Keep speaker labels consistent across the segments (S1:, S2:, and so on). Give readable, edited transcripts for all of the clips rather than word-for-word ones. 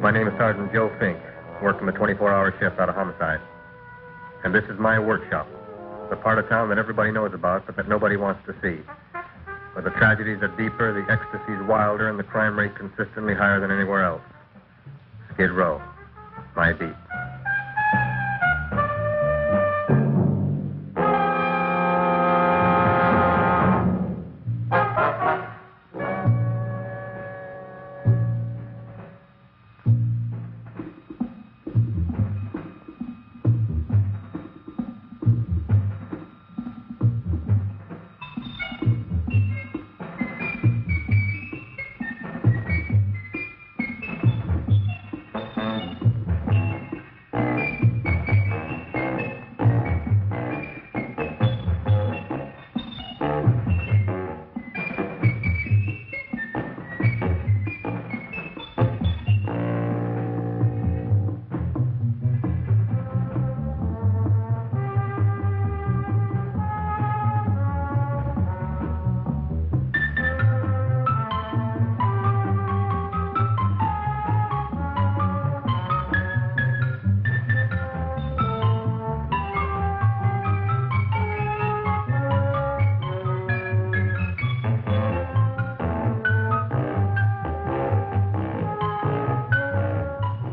S1: My name is Sergeant Joe Fink, working a 24-hour shift out of homicide. And this is my workshop, the part of town that everybody knows about, but that nobody wants to see. Where the tragedies are deeper, the ecstasy's wilder, and the crime rate consistently higher than anywhere else. Skid Row, my beat.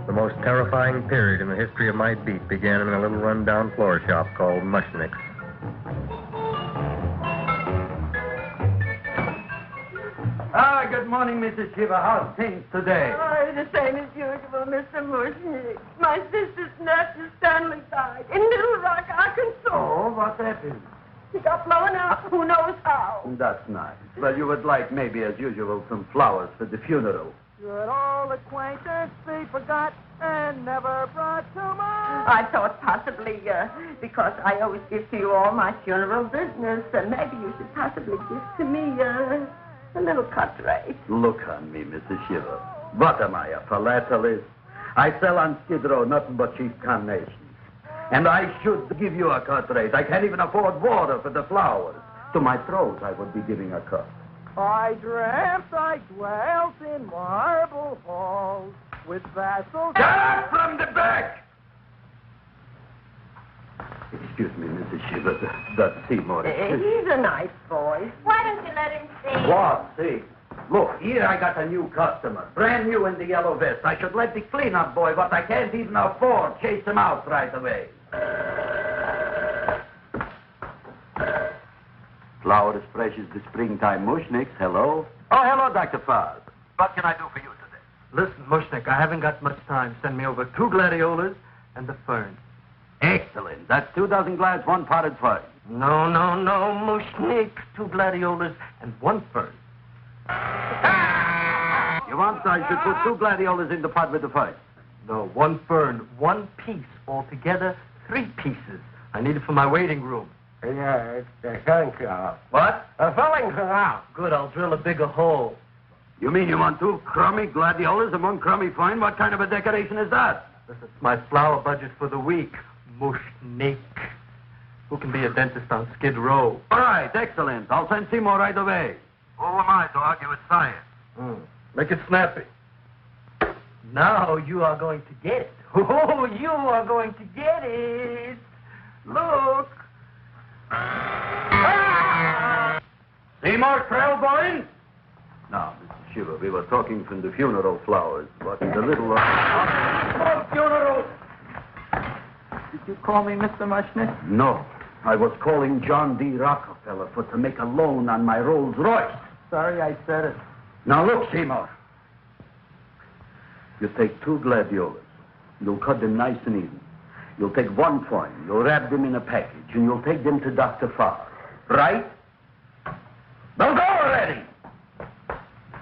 S1: The most terrifying period in the history of my beat began in a little run-down floor shop called Mushnick's.
S2: Good morning, Mrs. Shiva. How's things today?
S3: Oh, the same as usual, Mr. Mushnick. My sister's nephew, Stanley, died in Little Rock, Arkansas.
S2: Oh, what happened?
S3: He got blown up. Who knows how?
S2: That's nice. Well, you would like, maybe as usual, some flowers for the funeral.
S4: Should old acquaintance be forgot and never brought to mind?
S3: I thought possibly, because I always give to you all my funeral business, maybe you should possibly give to me a little cut rate.
S2: Look on me, Mrs. Shiva. What am I, a philatelist? I sell on Skid Row nothing but cheap carnations. And I should give you a cut rate. I can't even afford water for the flowers. To my throat, I would be giving a cut.
S4: I dreamt I dwelt in marble halls with vassals...
S2: Get up from the back! Excuse me, Mrs. Shiva, that's Seymour.
S3: He's a nice boy.
S5: Why don't you let him see?
S2: What? See? Look, here I got a new customer, brand new in the yellow vest. I should let the cleanup boy, but I can't even afford chase him out right away. Flower as fresh as the springtime Mushnicks. Hello? Oh, hello, Dr. Farr. What can I do for you today?
S6: Listen, Mushnick, I haven't got much time. Send me over 2 gladiolas and the fern.
S2: Excellent. That's 2 dozen glads, 1 potted fern.
S6: No, Mushnick. 2 gladiolas and 1 fern.
S2: You want I should put 2 gladiolas in the pot with the fern?
S6: No, 1 fern, 1 piece. Altogether, 3 pieces. I need it for my waiting room.
S4: Yeah, it's a sunflower.
S2: What?
S4: A sunflower.
S6: Good, I'll drill a bigger hole.
S2: You mean you want 2 crummy gladiolas and 1 crummy fern? What kind of a decoration is that?
S6: This is my flower budget for the week. Mushnick. Who can be a dentist on Skid Row?
S2: All right, excellent. I'll send Seymour right away. Who am I to argue with science?
S6: Make it snappy. Now you are going to get it. Oh, you are going to get it. Look.
S2: Seymour Trailborn? Now, Mr. Shiva, we were talking from the funeral flowers. What is the little...
S4: Funeral. Did you call me Mr. Mushnick?
S2: No. I was calling John D. Rockefeller to make a loan on my Rolls Royce.
S4: Sorry I said it.
S2: Now, look, Seymour. You take 2 gladiolas. You'll cut them nice and even. You'll take 1 coin. You'll wrap them in a package, and you'll take them to Dr. Farr. Right? Now go already!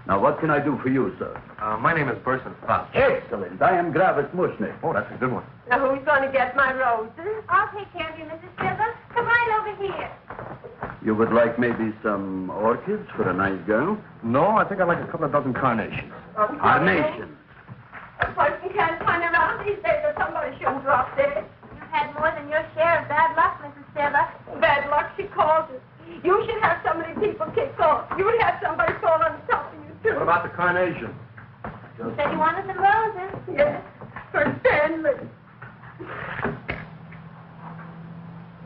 S2: Now, what can I do for you, sir?
S6: My name is Burson Fox.
S2: Excellent. I am Gravis Mushnick.
S6: Oh, that's a good one.
S3: Now, who's going to get my roses?
S5: I'll take care of you, Mrs. Shiva. Come right over here.
S2: You would like maybe some orchids for a nice girl?
S6: No, I think I'd like a couple of dozen carnations.
S2: Carnations.
S3: A person can't find around these days that somebody shouldn't drop dead.
S5: You've had more than your share of bad luck, Mrs. Shiva.
S3: Bad luck, she calls it. You should have so many people kicked off. You would have somebody fall on top of you, too.
S6: What about the carnations?
S5: You said you wanted some roses.
S3: Yes, for Stanley.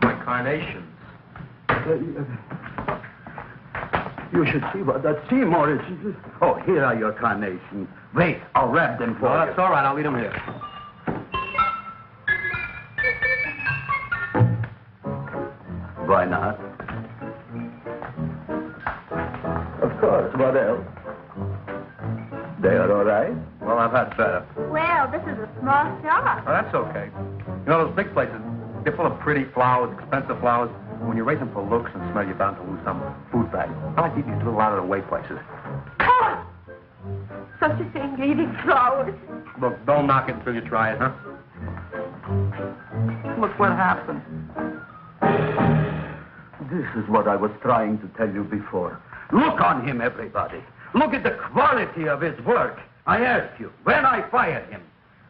S6: My carnations.
S2: You should see what that Seymour is. Oh, here are your carnations. Wait, I'll wrap them for
S6: No,
S2: you.
S6: that's all right. I'll leave them here.
S2: Why not? Of course. What else? They are all right?
S6: Well, I've had better.
S5: Well, this is a small shop.
S6: Oh, that's okay. You know, those big places, they're full of pretty flowers, expensive flowers. When you raise them for looks and smell, you're bound to lose some food value. I like to eat these little out-of-the-way places.
S3: Oh! Such a thing, eating flowers.
S6: Look, don't knock it until you try it, huh? Look what happened.
S2: This is what I was trying to tell you before. Look on him, everybody. Look at the quality of his work. I ask you, when I fired him,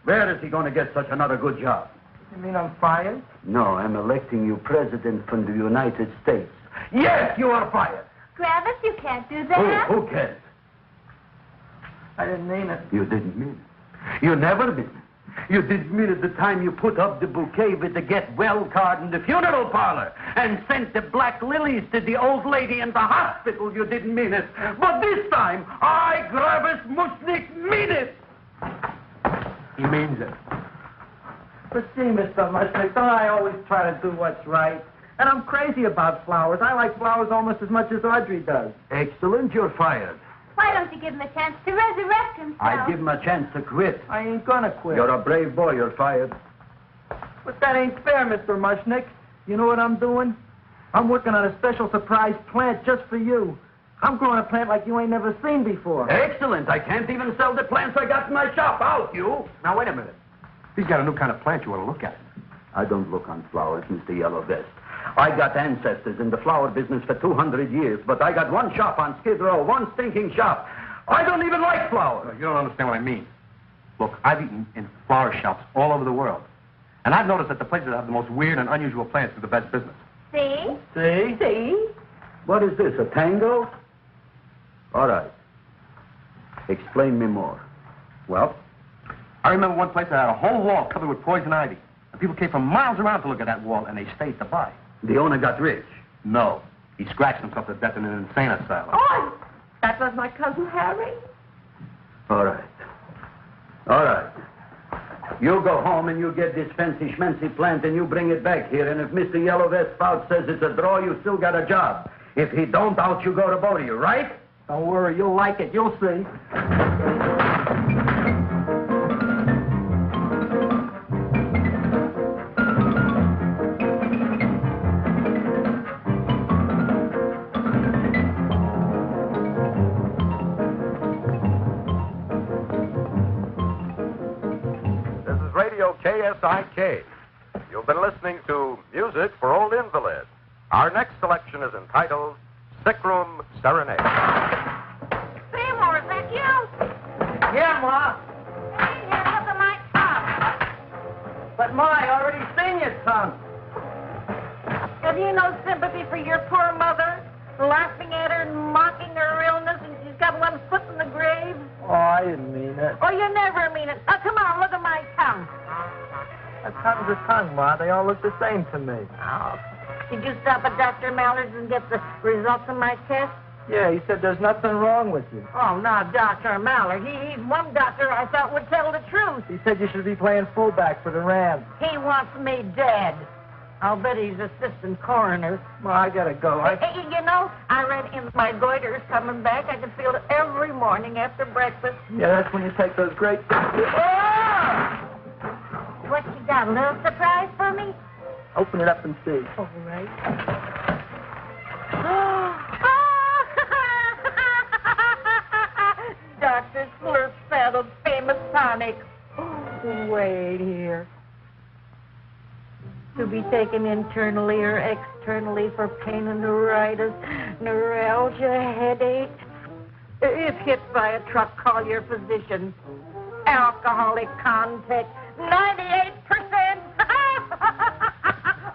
S2: where is he going to get such another good job?
S4: You mean I'm fired?
S2: No, I'm electing you president from the United States. Yes, you are fired.
S5: Travis, you can't do that.
S2: Who cares?
S4: I didn't mean it.
S2: You didn't mean it. You never mean it. You didn't mean it the time you put up the bouquet with the get well card in the funeral parlor and sent the black lilies to the old lady in the hospital. You didn't mean it. But this time, I, Gravis Mushnik, mean it.
S6: He means it.
S4: But see, Mr. Mushnick, don't I always try to do what's right? And I'm crazy about flowers. I like flowers almost as much as Audrey does.
S2: Excellent, you're fired.
S5: Why don't you give him a chance to resurrect himself?
S2: I give him a chance to quit.
S4: I ain't gonna quit.
S2: You're a brave boy, you're fired.
S4: But that ain't fair, Mr. Mushnick. You know what I'm doing? I'm working on a special surprise plant just for you. I'm growing a plant like you ain't never seen before.
S2: Excellent. I can't even sell the plants I got in my shop. Out, you.
S6: Now, wait a minute. He's got a new kind of plant you want to look at.
S2: I don't look on flowers, Mr. Yellow Vest. I got ancestors in the flower business for 200 years, but I got one shop on Skid Row, one stinking shop. I don't even like flowers.
S6: You don't understand what I mean. Look, I've eaten in flower shops all over the world. And I've noticed that the places that have the most weird and unusual plants do the best business.
S5: See?
S4: See?
S3: See?
S2: What is this, a tango? All right. Explain me more.
S6: Well, I remember one place that had a whole wall covered with poison ivy. And people came from miles around to look at that wall, and they stayed to buy.
S2: The owner got rich.
S6: No. He scratched himself to death in an insane asylum.
S3: Oh, that was my cousin Harry.
S2: All right. All right. You go home and you get this fancy schmancy plant and you bring it back here. And if Mr. Yellow Vest Spout says it's a draw, you still got a job. If he don't, out you go to Bodie, right?
S4: Don't worry, you'll like it. You'll see.
S7: KSIK. You've been listening to Music for Old Invalids. Our next selection is entitled Sick Room Serenade.
S5: Seymour, is that you?
S4: Yeah, Ma.
S5: Hey, here, look at my top.
S4: But Ma, I already seen your tongue.
S5: Have you no sympathy for your poor mother? Laughing at her and mocking her illness, and she's got one foot in the grave?
S4: Oh, I didn't mean it.
S5: Oh, you never mean it. Oh, come on, look at my tongue.
S4: A tongue's a tongue, Ma. They all look the same to me.
S5: Oh, did you stop at Dr. Mallard's and get the results of my test?
S4: Yeah, he said there's nothing wrong with you.
S5: Oh, now, Dr. Mallard. He's one doctor I thought would tell the truth.
S4: He said you should be playing fullback for the Rams.
S5: He wants me dead. I'll bet he's assistant coroner.
S4: Ma, I gotta go.
S5: Hey, you know, I read in my goiter's coming back. I can feel it every morning after breakfast.
S4: Yeah, that's when you take those great...
S5: Oh! What you got, a little surprise for me?
S4: Open it up and see.
S5: All right. Dr. Slurp Saddle's famous tonic. Wait here. To be taken internally or externally for pain and neuritis, neuralgia, headache. If hit by a truck, call your physician. Alcoholic contact, 98%.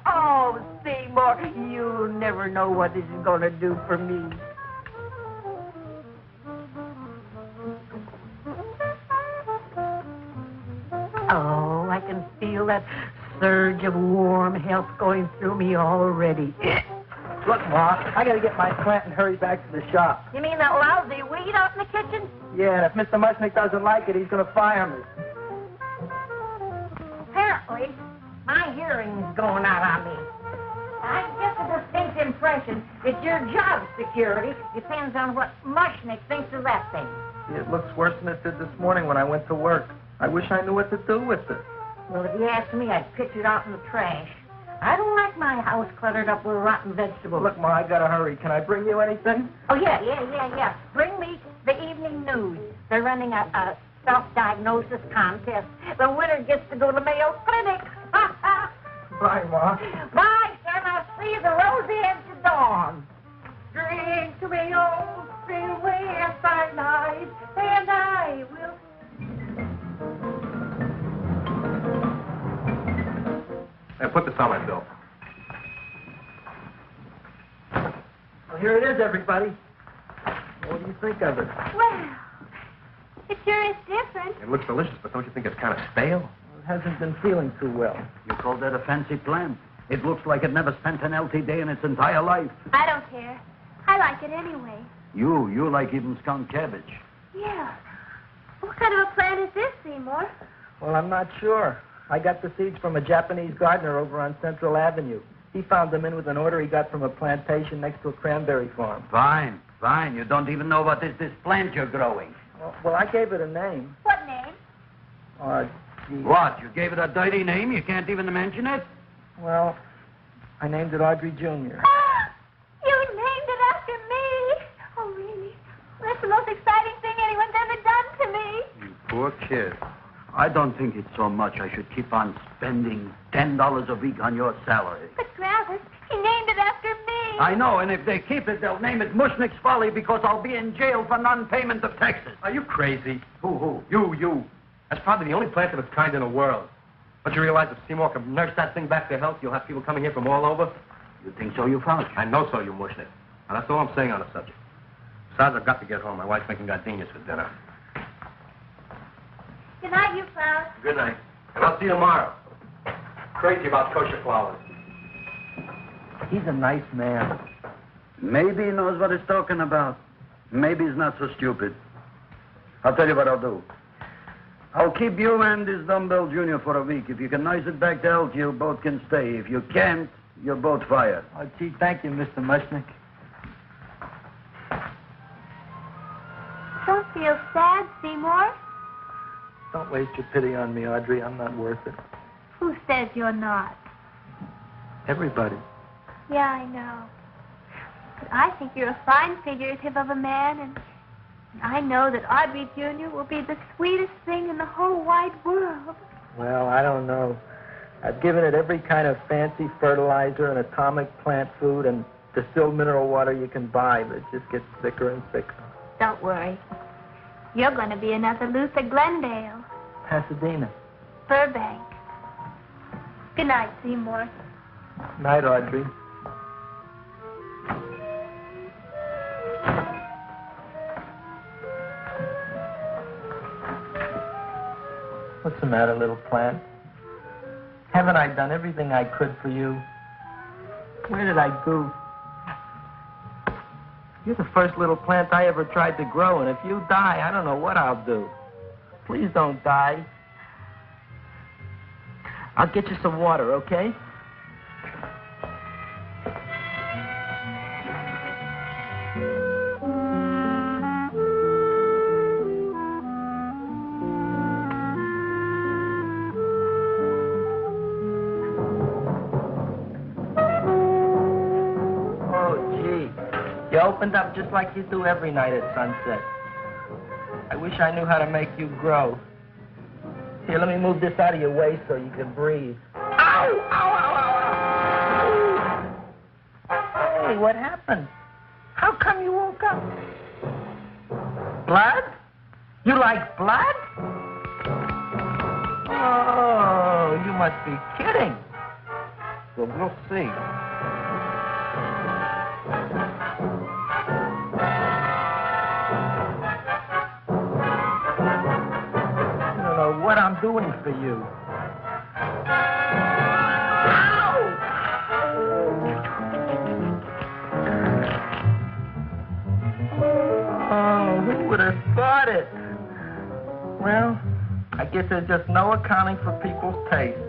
S5: Oh, Seymour, you never know what this is going to do for me. feel that surge of warm health going through me already.
S4: Look, Ma, I gotta get my plant and hurry back to the shop.
S5: You mean that lousy weed out in the kitchen?
S4: Yeah, and if Mr. Mushnick doesn't like it, he's gonna fire me.
S5: Apparently, my hearing's going out on me. I get a distinct impression that your job security depends on what Mushnick thinks of that thing.
S4: It looks worse than it did this morning when I went to work. I wish I knew what to do with it.
S5: Well, if you ask me, I'd pitch it out in the trash. I don't like my house cluttered up with rotten vegetables.
S4: Look, Ma, I gotta hurry. Can I bring you anything?
S5: Oh, yeah. Bring me the evening news. They're running a self-diagnosis contest. The winner gets to go to Mayo Clinic.
S4: Bye, Ma.
S5: Bye, son. I'll see you the rosy edge of dawn. Drink to me, old freeway as by night, and I will...
S1: Hey, put this on my bill.
S4: Well, here it is, everybody. What do you think of it?
S8: Well, it sure is different.
S1: It looks delicious, but don't you think it's kind of stale?
S4: It hasn't been feeling too well.
S2: You call that a fancy plant? It looks like it never spent an healthy day in its entire life.
S8: I don't care. I like it anyway.
S2: You like even skunk cabbage.
S8: Yeah. What kind of a plant is this, Seymour?
S4: Well, I'm not sure. I got the seeds from a Japanese gardener over on Central Avenue. He found them in with an order he got from a plantation next to a cranberry farm.
S2: Fine. You don't even know what is this plant you're growing.
S4: Well, I gave it a name.
S8: What name?
S4: Gee.
S2: What? You gave it a dirty name? You can't even mention it?
S4: Well, I named it Audrey Jr.
S8: You named it after me. Oh, really? That's the most exciting thing anyone's ever done to me.
S1: You poor kid.
S2: I don't think it's so much I should keep on spending $10 a week on your salary.
S8: But, Travis, he named it after me.
S2: I know, and if they keep it, they'll name it Mushnick's Folly because I'll be in jail for non-payment of taxes.
S1: Are you crazy?
S2: Who?
S1: You. That's probably the only plant of its kind in the world. Don't you realize if Seymour can nurse that thing back to health, you'll have people coming here from all over?
S2: You think so, you found?
S1: I know so, you Mushnick. Now, that's all I'm saying on the subject. Besides, I've got to get home. My wife's making gardenias for dinner.
S8: Good night, you flowers.
S1: Good night. And I'll see you tomorrow. Crazy about kosher flowers.
S4: He's a nice man.
S2: Maybe he knows what he's talking about. Maybe he's not so stupid. I'll tell you what I'll do. I'll keep you and this dumbbell junior for a week. If you can nurse it back to health, you both can stay. If you can't, you're both fired.
S4: Oh, gee, thank you, Mr. Mushnick.
S8: Don't feel sad, Seymour.
S4: Don't waste your pity on me, Audrey. I'm not worth it.
S8: Who says you're not?
S4: Everybody.
S8: Yeah, I know. But I think you're a fine figurative of a man, and I know that Audrey Jr. will be the sweetest thing in the whole wide world.
S4: Well, I don't know. I've given it every kind of fancy fertilizer and atomic plant food and distilled mineral water you can buy, but it just gets thicker and thicker.
S8: Don't worry. You're going to be another Luther Glendale.
S4: Pasadena.
S8: Burbank. Good night, Seymour.
S4: Night, Audrey. What's the matter, little plant? Haven't I done everything I could for you? Where did I goof? You're the first little plant I ever tried to grow, and if you die, I don't know what I'll do. Please don't die. I'll get you some water, okay? You opened up just like you do every night at sunset. I wish I knew how to make you grow. Here, let me move this out of your way so you can breathe. Ow! Ow, ow, ow, ow! Hey, what happened? How come you woke up? Blood? You like blood? Oh, you must be kidding. Well, we'll see. What I'm doing for you. Oh, who would have thought it? Well, I guess there's just no accounting for people's tastes.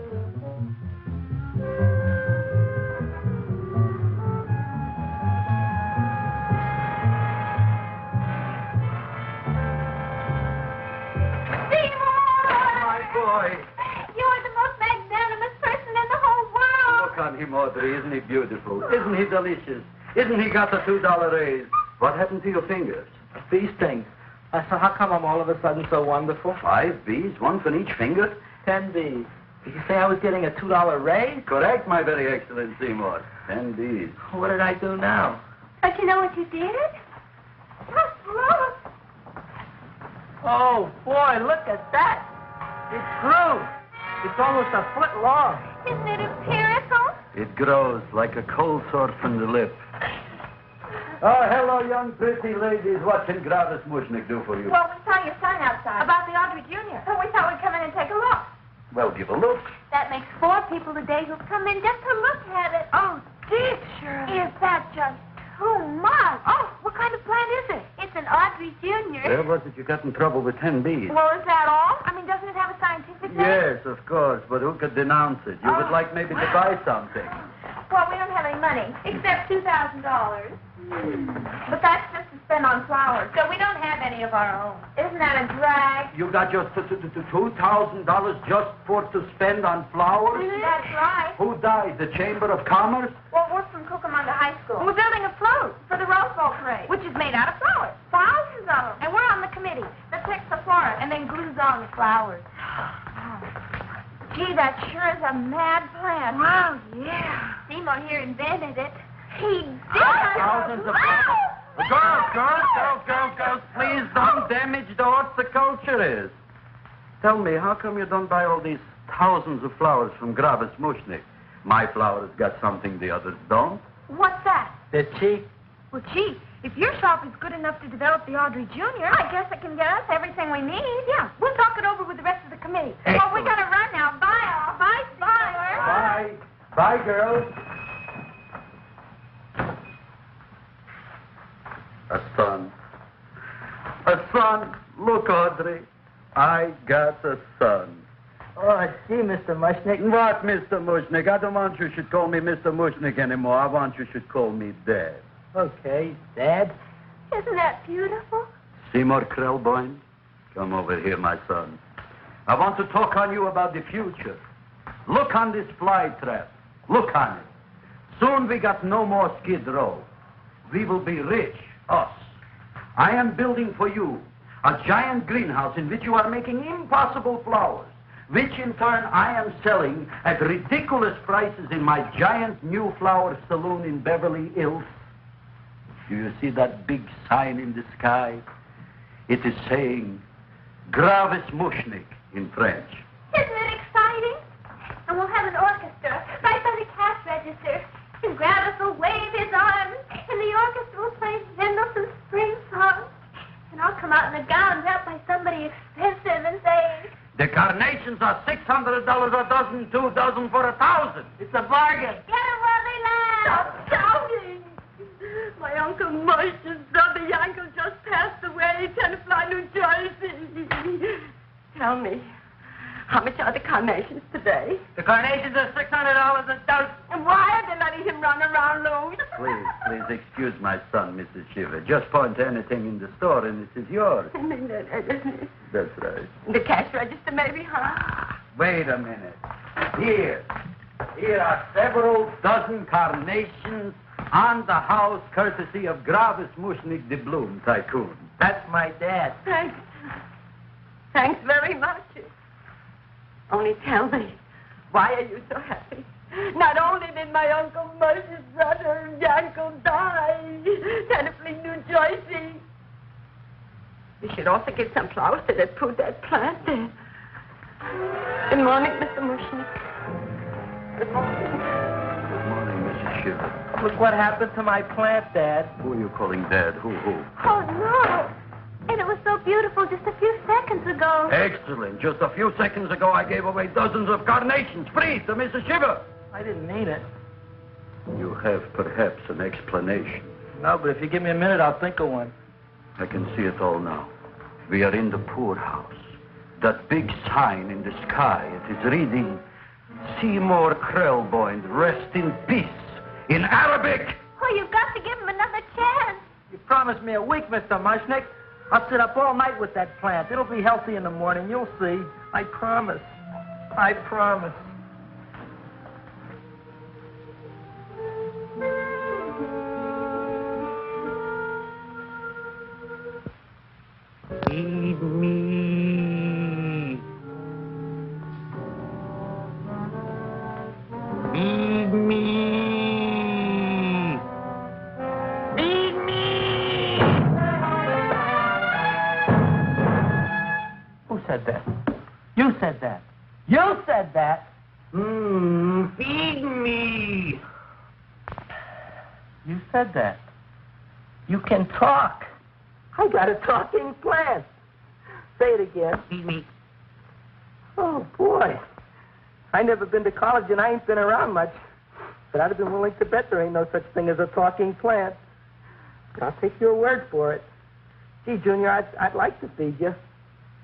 S8: You're the most magnanimous person in the whole world.
S2: Look on him, Audrey. Isn't he beautiful? Isn't he delicious? Isn't he got the $2 raise? What happened to your fingers?
S4: These things. So how come I'm all of a sudden so wonderful?
S2: 5 B's, one for each finger?
S4: 10 B's. Did you say I was getting a $2 raise?
S2: Correct, my very excellent Seymour. 10 B's.
S4: What did I do now?
S8: Don't you know what you did? Look.
S4: Oh, boy, look at that. It grew. It's almost a foot long.
S8: Isn't it empirical?
S2: It grows like a cold sore from the lip. Oh, hello, young pretty ladies. What can Gravis Mushnick do for you?
S8: Well, we saw your son outside. About the Audrey Jr. So we thought we'd come in and take a look.
S2: Well, give a look.
S8: That makes 4 people today who've come in just to look at it. Oh, dear, Shirley. Is that just too much? Oh, what kind of plant is it? It's an Audrey Jr.
S2: Where was it you got in trouble with 10 B's?
S8: Well, is that all? I mean, doesn't it have a scientific name?
S2: Yes, of course, but who could denounce it? You would like maybe to buy something.
S8: Well, we don't have any money, except $2,000. But that's just to spend on flowers, so we don't have any of our own. Isn't that a drag?
S2: You got just $2,000 just to spend on flowers?
S8: That's right.
S2: Who died? The Chamber of Commerce?
S8: Well, we're from Cucamonga High School. We're building a float for the Rose Bowl parade, which is made out of flowers. Thousands of them. And we're on the committee that picks the flora and then glues on the flowers. Gee, that sure is a mad plan. Wow, yeah. Seymour here invented it. He did.
S2: Thousands of Girls, please don't damage the horticulture is. Tell me, how come you don't buy all these thousands of flowers from Gravis Mushnick? My flowers got something the others don't.
S8: What's that?
S4: They're cheap.
S8: Well, gee, if your shop is good enough to develop the Audrey Jr., I guess it can get us everything we need. Yeah, we'll talk it over with the rest of the committee.
S2: Excellent.
S8: Well, we gotta run now. Bye, all. Bye, Seymour.
S2: Bye. Bye, girls. A son. A son. Look, Audrey. I got a son.
S4: Oh, gee, Mr. Mushnick.
S2: What, Mr. Mushnick? I don't want you should call me Mr. Mushnick anymore. I want you should call me Dad.
S4: Okay, Dad.
S8: Isn't that beautiful?
S2: Seymour Krelboyne, come over here, my son. I want to talk on you about the future. Look on this fly trap. Look on it. Soon we got no more Skid Row. We will be rich, us. I am building for you a giant greenhouse in which you are making impossible flowers, which in turn I am selling at ridiculous prices in my giant new flower saloon in Beverly Hills. Do you see that big sign in the sky? It is saying, Gravis Mushnick in French.
S8: Isn't it exciting? And we'll have an orchestra right by the cash register. And Gravis will wave his arms, and the orchestra will play Mendelssohn's spring song. And I'll come out in a gown wrapped by somebody expensive and say,
S2: The carnations are $600 a dozen, 2 dozen for $1,000.
S4: It's a bargain.
S8: get it while they laugh.
S5: Stop shouting. My Uncle Moshe's brother Yankel just passed away, Tenafly, New Jersey. Tell me, how much are the carnations today?
S4: The carnations are $600 a dozen.
S5: And why are they letting him run around loose?
S2: Please excuse my son, Mrs. Shiver. Just point to anything in the store and it is yours. That's right.
S5: The cash register, maybe, huh?
S2: Wait a minute. Here are several dozen carnations on the house courtesy of Gravis Mushnick, the Bloom Tycoon.
S4: That's my dad.
S5: Thanks. Thanks very much. Only tell me, why are you so happy? Not only did my Uncle Moshe's brother Yankel die, Tenafly, New Jersey. You should also get some flowers to that put that plant there. Good morning, Mr. Mushnick. Good morning.
S2: Good morning, Mrs. Shiver.
S4: Look what happened to my plant, Dad.
S2: Who are you calling Dad? Who?
S8: Oh, no. And it was so beautiful just a few seconds ago.
S2: Excellent. Just a few seconds ago, I gave away dozens of carnations free to Mrs. Shiver.
S4: I didn't mean it.
S2: You have perhaps an explanation.
S4: No, but if you give me a minute, I'll think of one.
S2: I can see it all now. We are in the poorhouse. That big sign in the sky, it is reading, Seymour Krelboyne, rest in peace, in Arabic.
S8: Oh, you've got to give him another chance.
S4: You promised me a week, Mr. Mushnick. I'll sit up all night with that plant. It'll be healthy in the morning. You'll see. I promise. I promise.
S6: Feed me. Feed me. Feed me.
S4: Who said that? You said that. You said that.
S6: Feed me.
S4: You said that. You can talk. I got a talking plant. Say it again.
S6: Feed me.
S4: Oh, boy. I never been to college and I ain't been around much. But I'd have been willing to bet there ain't no such thing as a talking plant. But I'll take your word for it. Gee, Junior, I'd like to feed you.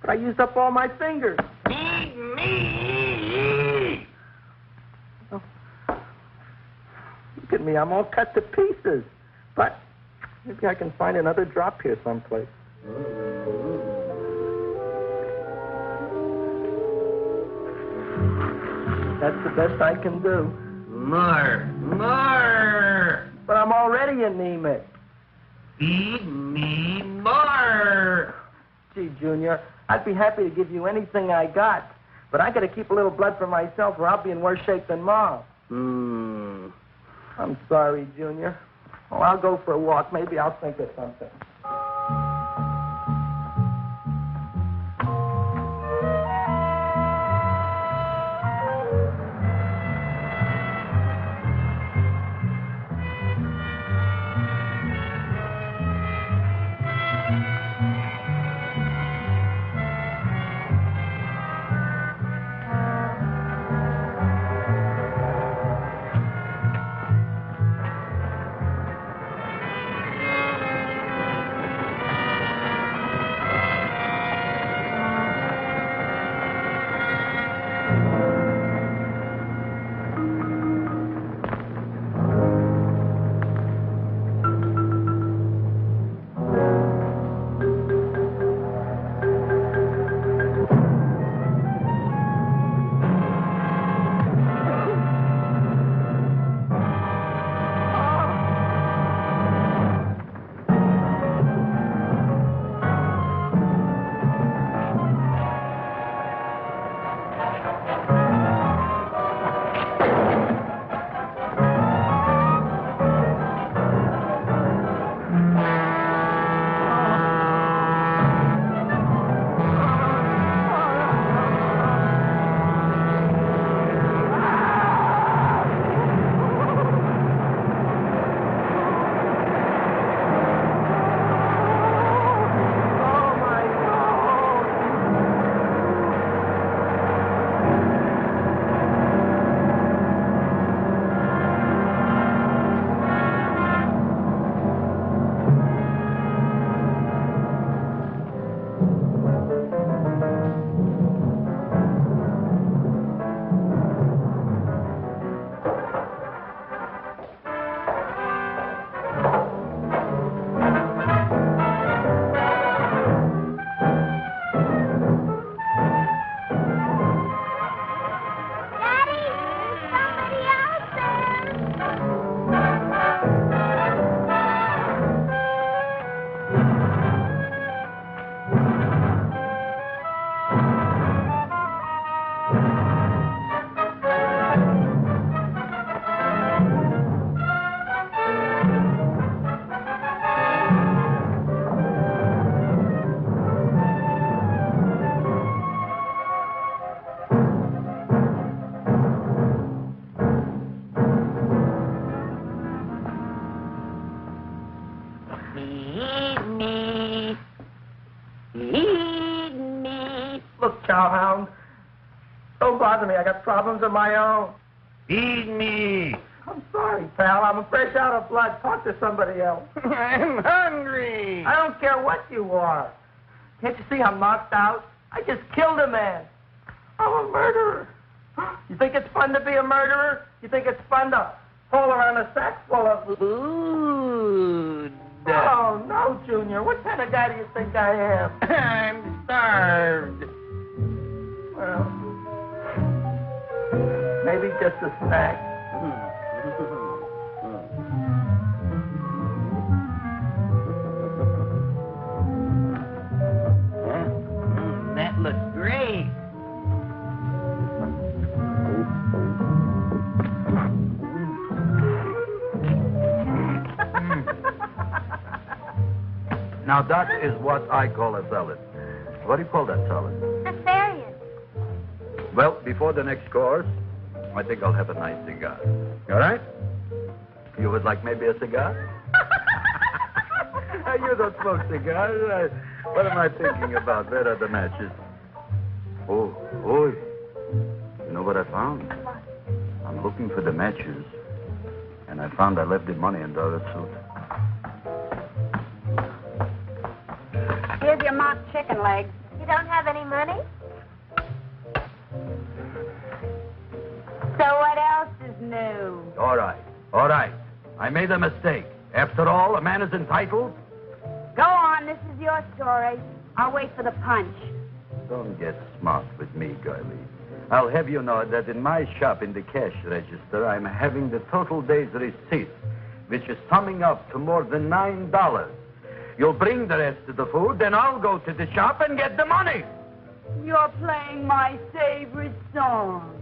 S4: But I used up all my fingers.
S6: Feed me.
S4: Oh. Look at me. I'm all cut to pieces. But maybe I can find another drop here someplace. That's the best I can do.
S6: More.
S4: But I'm already anemic.
S6: Feed me more.
S4: Gee, Junior, I'd be happy to give you anything I got. But I got to keep a little blood for myself or I'll be in worse shape than Mom. I'm sorry, Junior. Well, I'll go for a walk. Maybe I'll think of something. Look, Chowhound, don't bother me. I got problems of my own.
S2: Feed me.
S4: I'm sorry, pal. I'm fresh out of blood. Talk to somebody else.
S2: I'm hungry.
S4: I don't care what you are. Can't you see I'm knocked out? I just killed a man. I'm a murderer. You think it's fun to be a murderer? You think it's fun to haul around a sack full of...
S2: Food.
S4: Oh, no, Junior. What kind of guy do you think I am?
S2: I'm starved.
S4: Well, maybe just a snack.
S2: That looks great.
S6: Now, that is what I call a salad. What do you call that salad?
S8: Asparagus.
S6: Well, before the next course, I think I'll have a nice cigar. All right? You would like maybe a cigar? You don't smoke cigars. What am I thinking about? Where are the matches? Oh, you know what I found? I'm looking for the matches, and I found I left the money in the other suit.
S5: Here's your mock chicken legs.
S8: You don't have any money?
S5: So what else is new?
S6: All right. I made a mistake. After all, a man is entitled.
S5: Go on, this is your story. I'll wait for the punch.
S6: Don't get smart with me, girlie. I'll have you know that in my shop in the cash register, I'm having the total day's receipt, which is summing up to more than $9. You'll bring the rest of the food, then I'll go to the shop and get the money.
S5: You're playing my favorite song.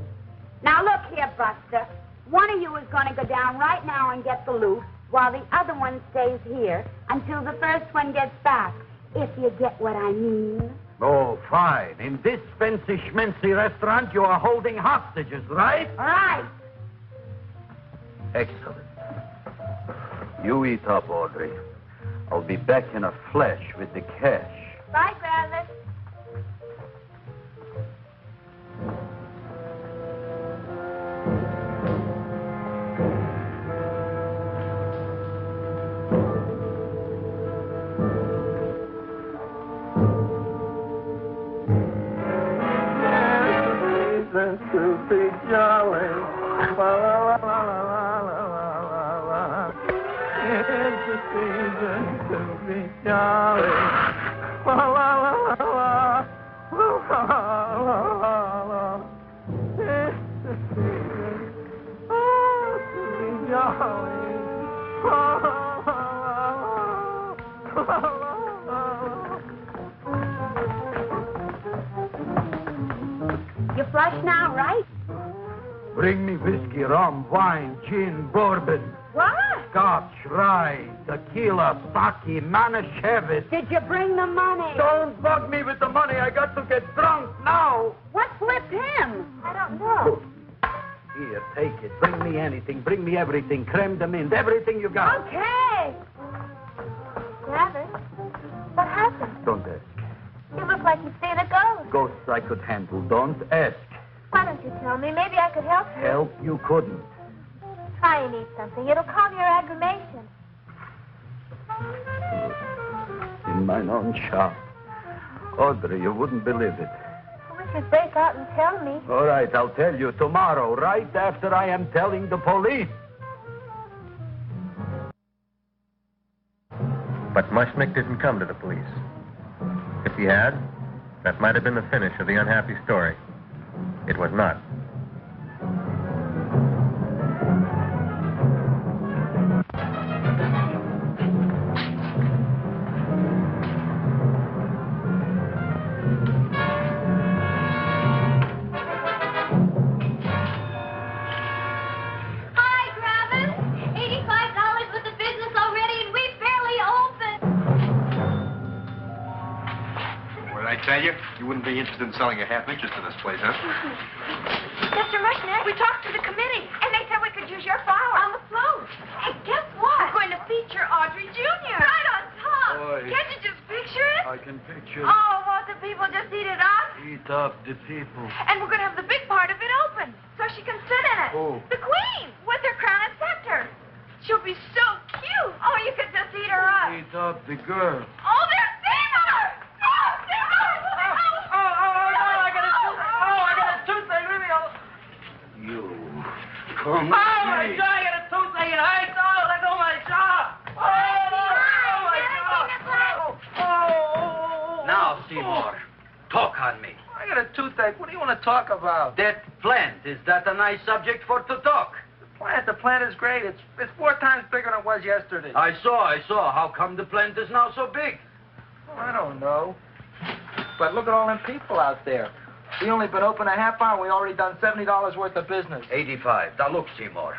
S5: Now look here, Buster. One of you is going to go down right now and get the loot, while the other one stays here until the first one gets back, if you get what I mean.
S6: Oh, fine. In this fancy schmancy restaurant, you are holding hostages, right?
S5: Right.
S6: Excellent. You eat up, Audrey. I'll be back in a flash with the cash.
S8: Bye, Gravis.
S4: Season to be jolly. La, la, la, la, la, la, la, la. It's the season to be jolly. La, la, la, la, la. La, la, la, la, la. It's the season to be jolly. La, la, la, la, la, la.
S5: You flush now, right?
S6: Bring me whiskey, rum, wine, gin, bourbon,
S5: What?
S6: scotch, rye, tequila, sake, Manischewitz.
S5: Did you bring the money?
S6: Don't bug me with the money. I got to get drunk now.
S5: What flipped him?
S8: I don't know.
S6: Here, take it. Bring me anything. Bring me everything. Creme de menthe. Everything you got.
S5: Okay.
S8: Gravis, what happened?
S6: Don't ask.
S8: You look like you've seen a ghost.
S6: Ghosts I could handle. Don't ask.
S8: Why don't you tell me? Maybe I could help you.
S6: Help you couldn't.
S8: Try and eat something. It'll calm your aggravation.
S6: In mine own shop. Audrey, you wouldn't believe it.
S8: I wish you'd break out and tell me.
S6: All right, I'll tell you tomorrow, right after I am telling the police.
S1: But Mushnick didn't come to the police. If he had, that might have been the finish of the unhappy story. It was not.
S8: Hi, Gravis. $85 with the business already, and we barely opened.
S9: What did I tell you? You wouldn't be interested in selling a half interest in this place, huh?
S8: Mr. Mushnick, we talked to the committee, and they said we could use your flour on the float. Hey, guess what? We're going to feature Audrey Jr. Right on top.
S6: Boy.
S8: Can't you just picture it?
S6: I can picture.
S8: Oh, won't the people just eat it up?
S6: Eat up the people.
S8: And we're going to have the big part of it open, so she can sit in it.
S6: Who?
S8: The queen, with her crown and scepter. She'll be so cute. Oh, you could just eat her up.
S6: Eat up the girl.
S8: Oh, there's Seymour! Oh, Seymour!
S4: I got a toothache. Leave me alone.
S6: You come
S4: Oh, my
S6: with me.
S4: God, I got a toothache. It hurts. Oh, let go of my jaw.
S6: Now, Seymour, talk on me.
S4: I got a toothache. What do you want to talk about?
S6: That plant, is that a nice subject for to talk?
S4: The plant is great. It's 4 times bigger than it was yesterday.
S6: I saw. How come the plant is now so big?
S4: Oh, I don't know. But look at all them people out there. We only been open a half hour. We already done $70 worth of business.
S6: 85. Now, look, Seymour.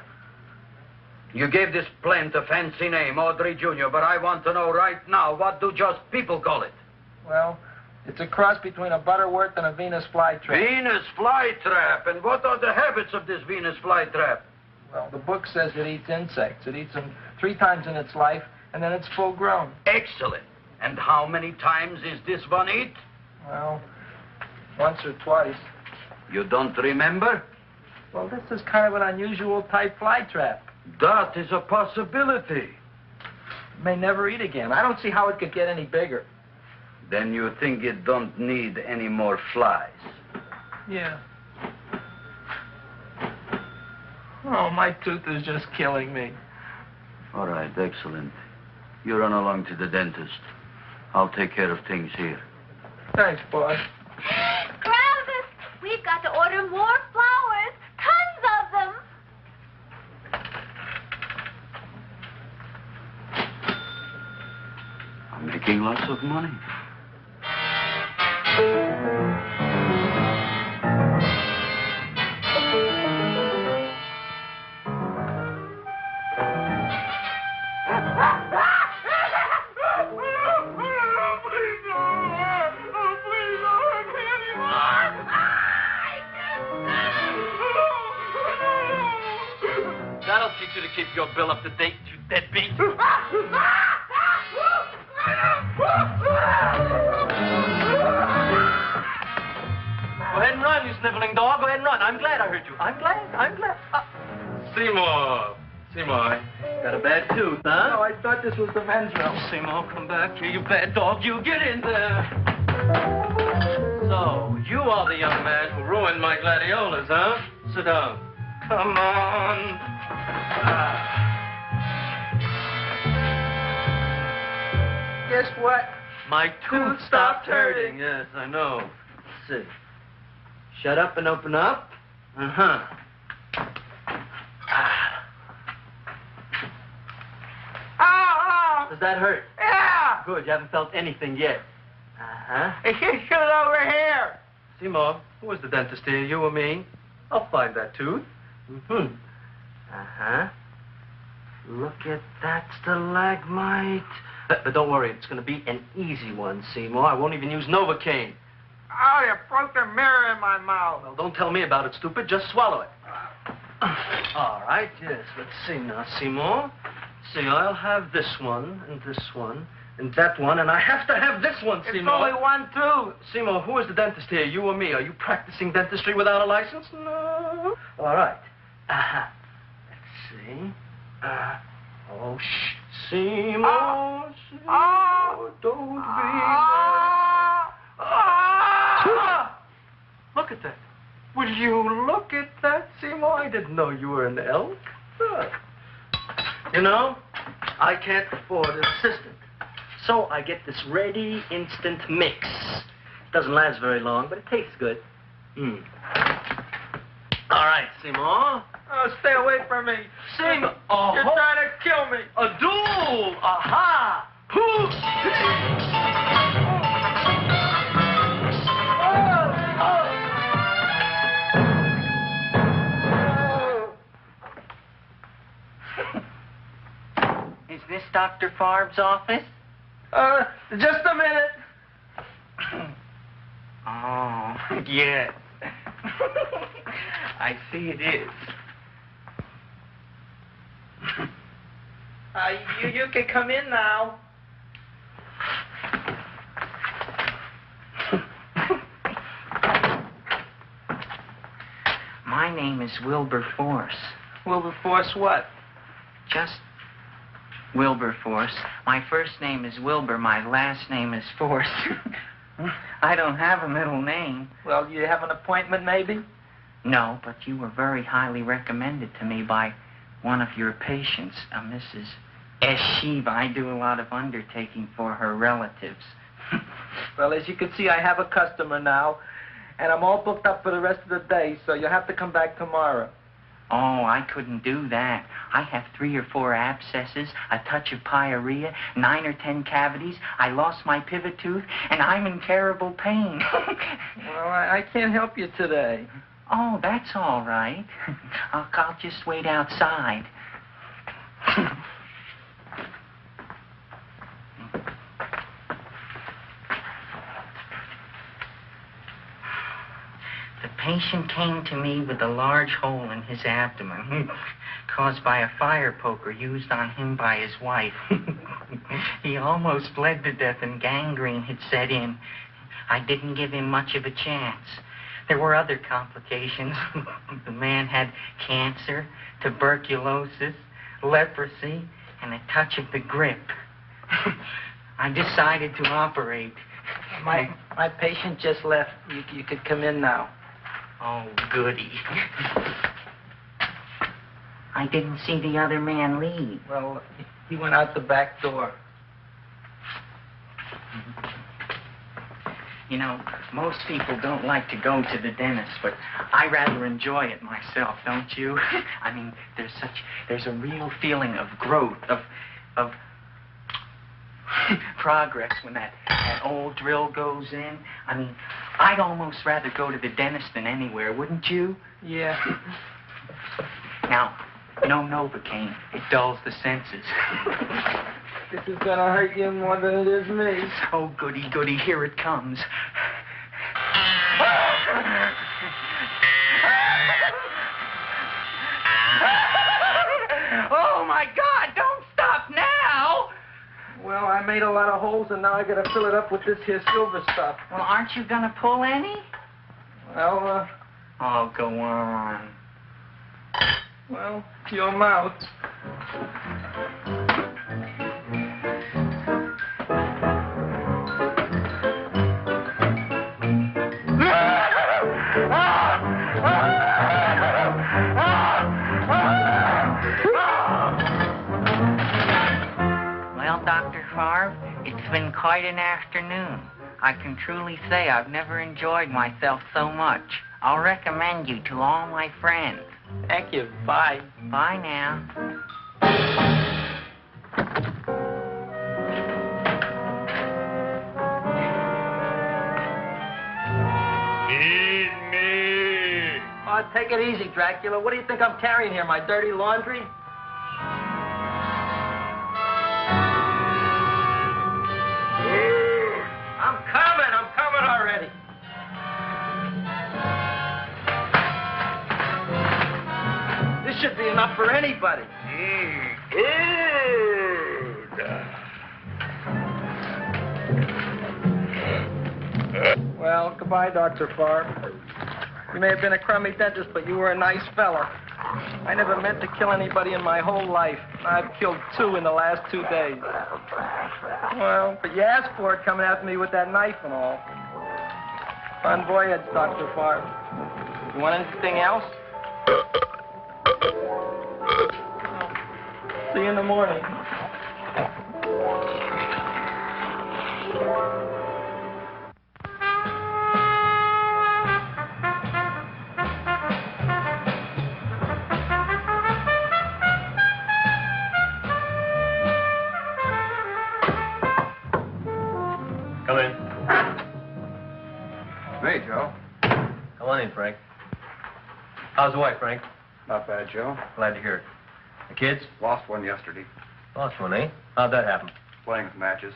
S6: You gave this plant a fancy name, Audrey Jr., but I want to know right now, what do just people call it?
S4: Well, it's a cross between a Butterworth and a Venus flytrap.
S6: Venus flytrap. And what are the habits of this Venus flytrap?
S4: Well, the book says it eats insects. It eats them 3 times in its life, and then it's full grown.
S6: Excellent. And how many times is this one eat?
S4: Well, once or twice.
S6: You don't remember?
S4: Well, this is kind of an unusual type flytrap.
S6: That is a possibility.
S4: It may never eat again. I don't see how it could get any bigger.
S6: Then you think it don't need any more flies?
S4: Yeah. Oh, my tooth is just killing me.
S6: All right, excellent. You run along to the dentist. I'll take care of things here.
S4: Thanks, boss.
S8: Travis, we've got to order more flowers. Tons of them.
S6: I'm making lots of money.
S4: That'll teach you to keep your bill up to date, you deadbeat.
S10: Go ahead and run, you sniveling dog. Go ahead and run. I'm glad I hurt you. I'm glad.
S9: Seymour. Got a bad tooth, huh?
S4: No, I thought this was the men's room.
S10: Seymour, come back here, you bad dog. You get in there. So, you are the young man who ruined my gladiolas, huh? Sit down. Come on.
S4: Guess what?
S10: My tooth stopped hurting. Yes, I know. Let's see. Shut up and open up. Uh-huh.
S4: Oh!
S10: Does that hurt?
S4: Yeah!
S10: Good, you haven't felt anything yet. Uh-huh.
S4: Hey, shoot over here.
S10: Seymour, who was the dentist here, you or me? I'll find that tooth. Mm-hmm. Uh-huh. Look at that stalagmite. But don't worry, it's going to be an easy one, Seymour. I won't even use Novocaine.
S4: Oh, you broke the mirror in my mouth.
S10: Well, don't tell me about it, stupid. Just swallow it. All right, yes. Let's see now, Seymour. See, I'll have this one, and that one, and I have to have this one, Seymour.
S4: It's only one tooth.
S10: Seymour, who is the dentist here, you or me? Are you practicing dentistry without a license? No. All right. Uh-huh. Let's see. Oh, shh. Seymour, Seymour, don't be... Look at that. Will you look at that, Seymour? I didn't know you were an elk. Look. You know, I can't afford an assistant. So I get this ready instant mix. It doesn't last very long, but it tastes good. All right, Seymour.
S4: Oh, stay away from me.
S10: Seymour.
S4: You're trying to kill me.
S10: A duel. Aha.
S11: Is this Dr. Farb's office?
S4: Just a minute.
S11: Oh, yes. I see it is.
S4: You can come in now.
S11: My name is Wilberforce.
S4: Wilberforce what?
S11: Just Wilberforce. My first name is Wilbur. My last name is Force. I don't have a middle name.
S4: Well, you have an appointment, maybe?
S11: No, but you were very highly recommended to me by one of your patients, a Mrs. Eshiva. I do a lot of undertaking for her relatives.
S4: Well, as you can see, I have a customer now, and I'm all booked up for the rest of the day, so you'll have to come back tomorrow.
S11: Oh, I couldn't do that. I have 3 or 4 abscesses, a touch of pyorrhea, 9 or 10 cavities. I lost my pivot tooth, and I'm in terrible pain.
S4: Well, I can't help you today.
S11: Oh, that's all right. I'll just wait outside. The patient came to me with a large hole in his abdomen caused by a fire poker used on him by his wife. He almost bled to death and gangrene had set in. I didn't give him much of a chance. There were other complications. The man had cancer, tuberculosis, leprosy, and a touch of the grip. I decided to operate.
S4: My patient just left. You could come in now.
S11: Oh, goody. I didn't see the other man leave.
S4: Well, he went out the back door.
S11: You know, most people don't like to go to the dentist, but I rather enjoy it myself, don't you? I mean, there's a real feeling of growth, of progress when that old drill goes in. I mean, I'd almost rather go to the dentist than anywhere, wouldn't you?
S4: Yeah.
S11: Now, no Novocaine. It dulls the senses.
S4: This is gonna hurt you more than it is me.
S11: Oh, goody, goody, here it comes. Oh, my God, don't stop now!
S4: Well, I made a lot of holes, and now I gotta fill it up with this here silver stuff.
S11: Well, aren't you gonna pull any?
S4: Well,
S11: Oh, go on.
S4: well, your mouth.
S11: Well, Dr. Favre, it's been quite an afternoon. I can truly say I've never enjoyed myself so much. I'll recommend you to all my friends.
S4: Thank you. Bye.
S11: Bye now.
S12: Feed me.
S4: Oh, take it easy, Dracula. What do you think I'm carrying here, my dirty laundry? I'm coming already. This should be enough for anybody. Well, goodbye, Dr. Favre. You may have been a crummy dentist, but you were a nice fella. I never meant to kill anybody in my whole life. I've killed 2 in the last 2 days. Well, but you asked for it coming after me with that knife and all. Bon voyage, Dr. Favre. You want anything else? See you in the morning.
S1: Come in.
S9: Hey, Joe.
S1: Come on in, Frank. How's the wife, Frank?
S9: Not bad, Joe.
S1: Glad to hear it. The kids?
S9: Lost one yesterday.
S1: Lost one, eh? How'd that happen?
S9: Playing with matches.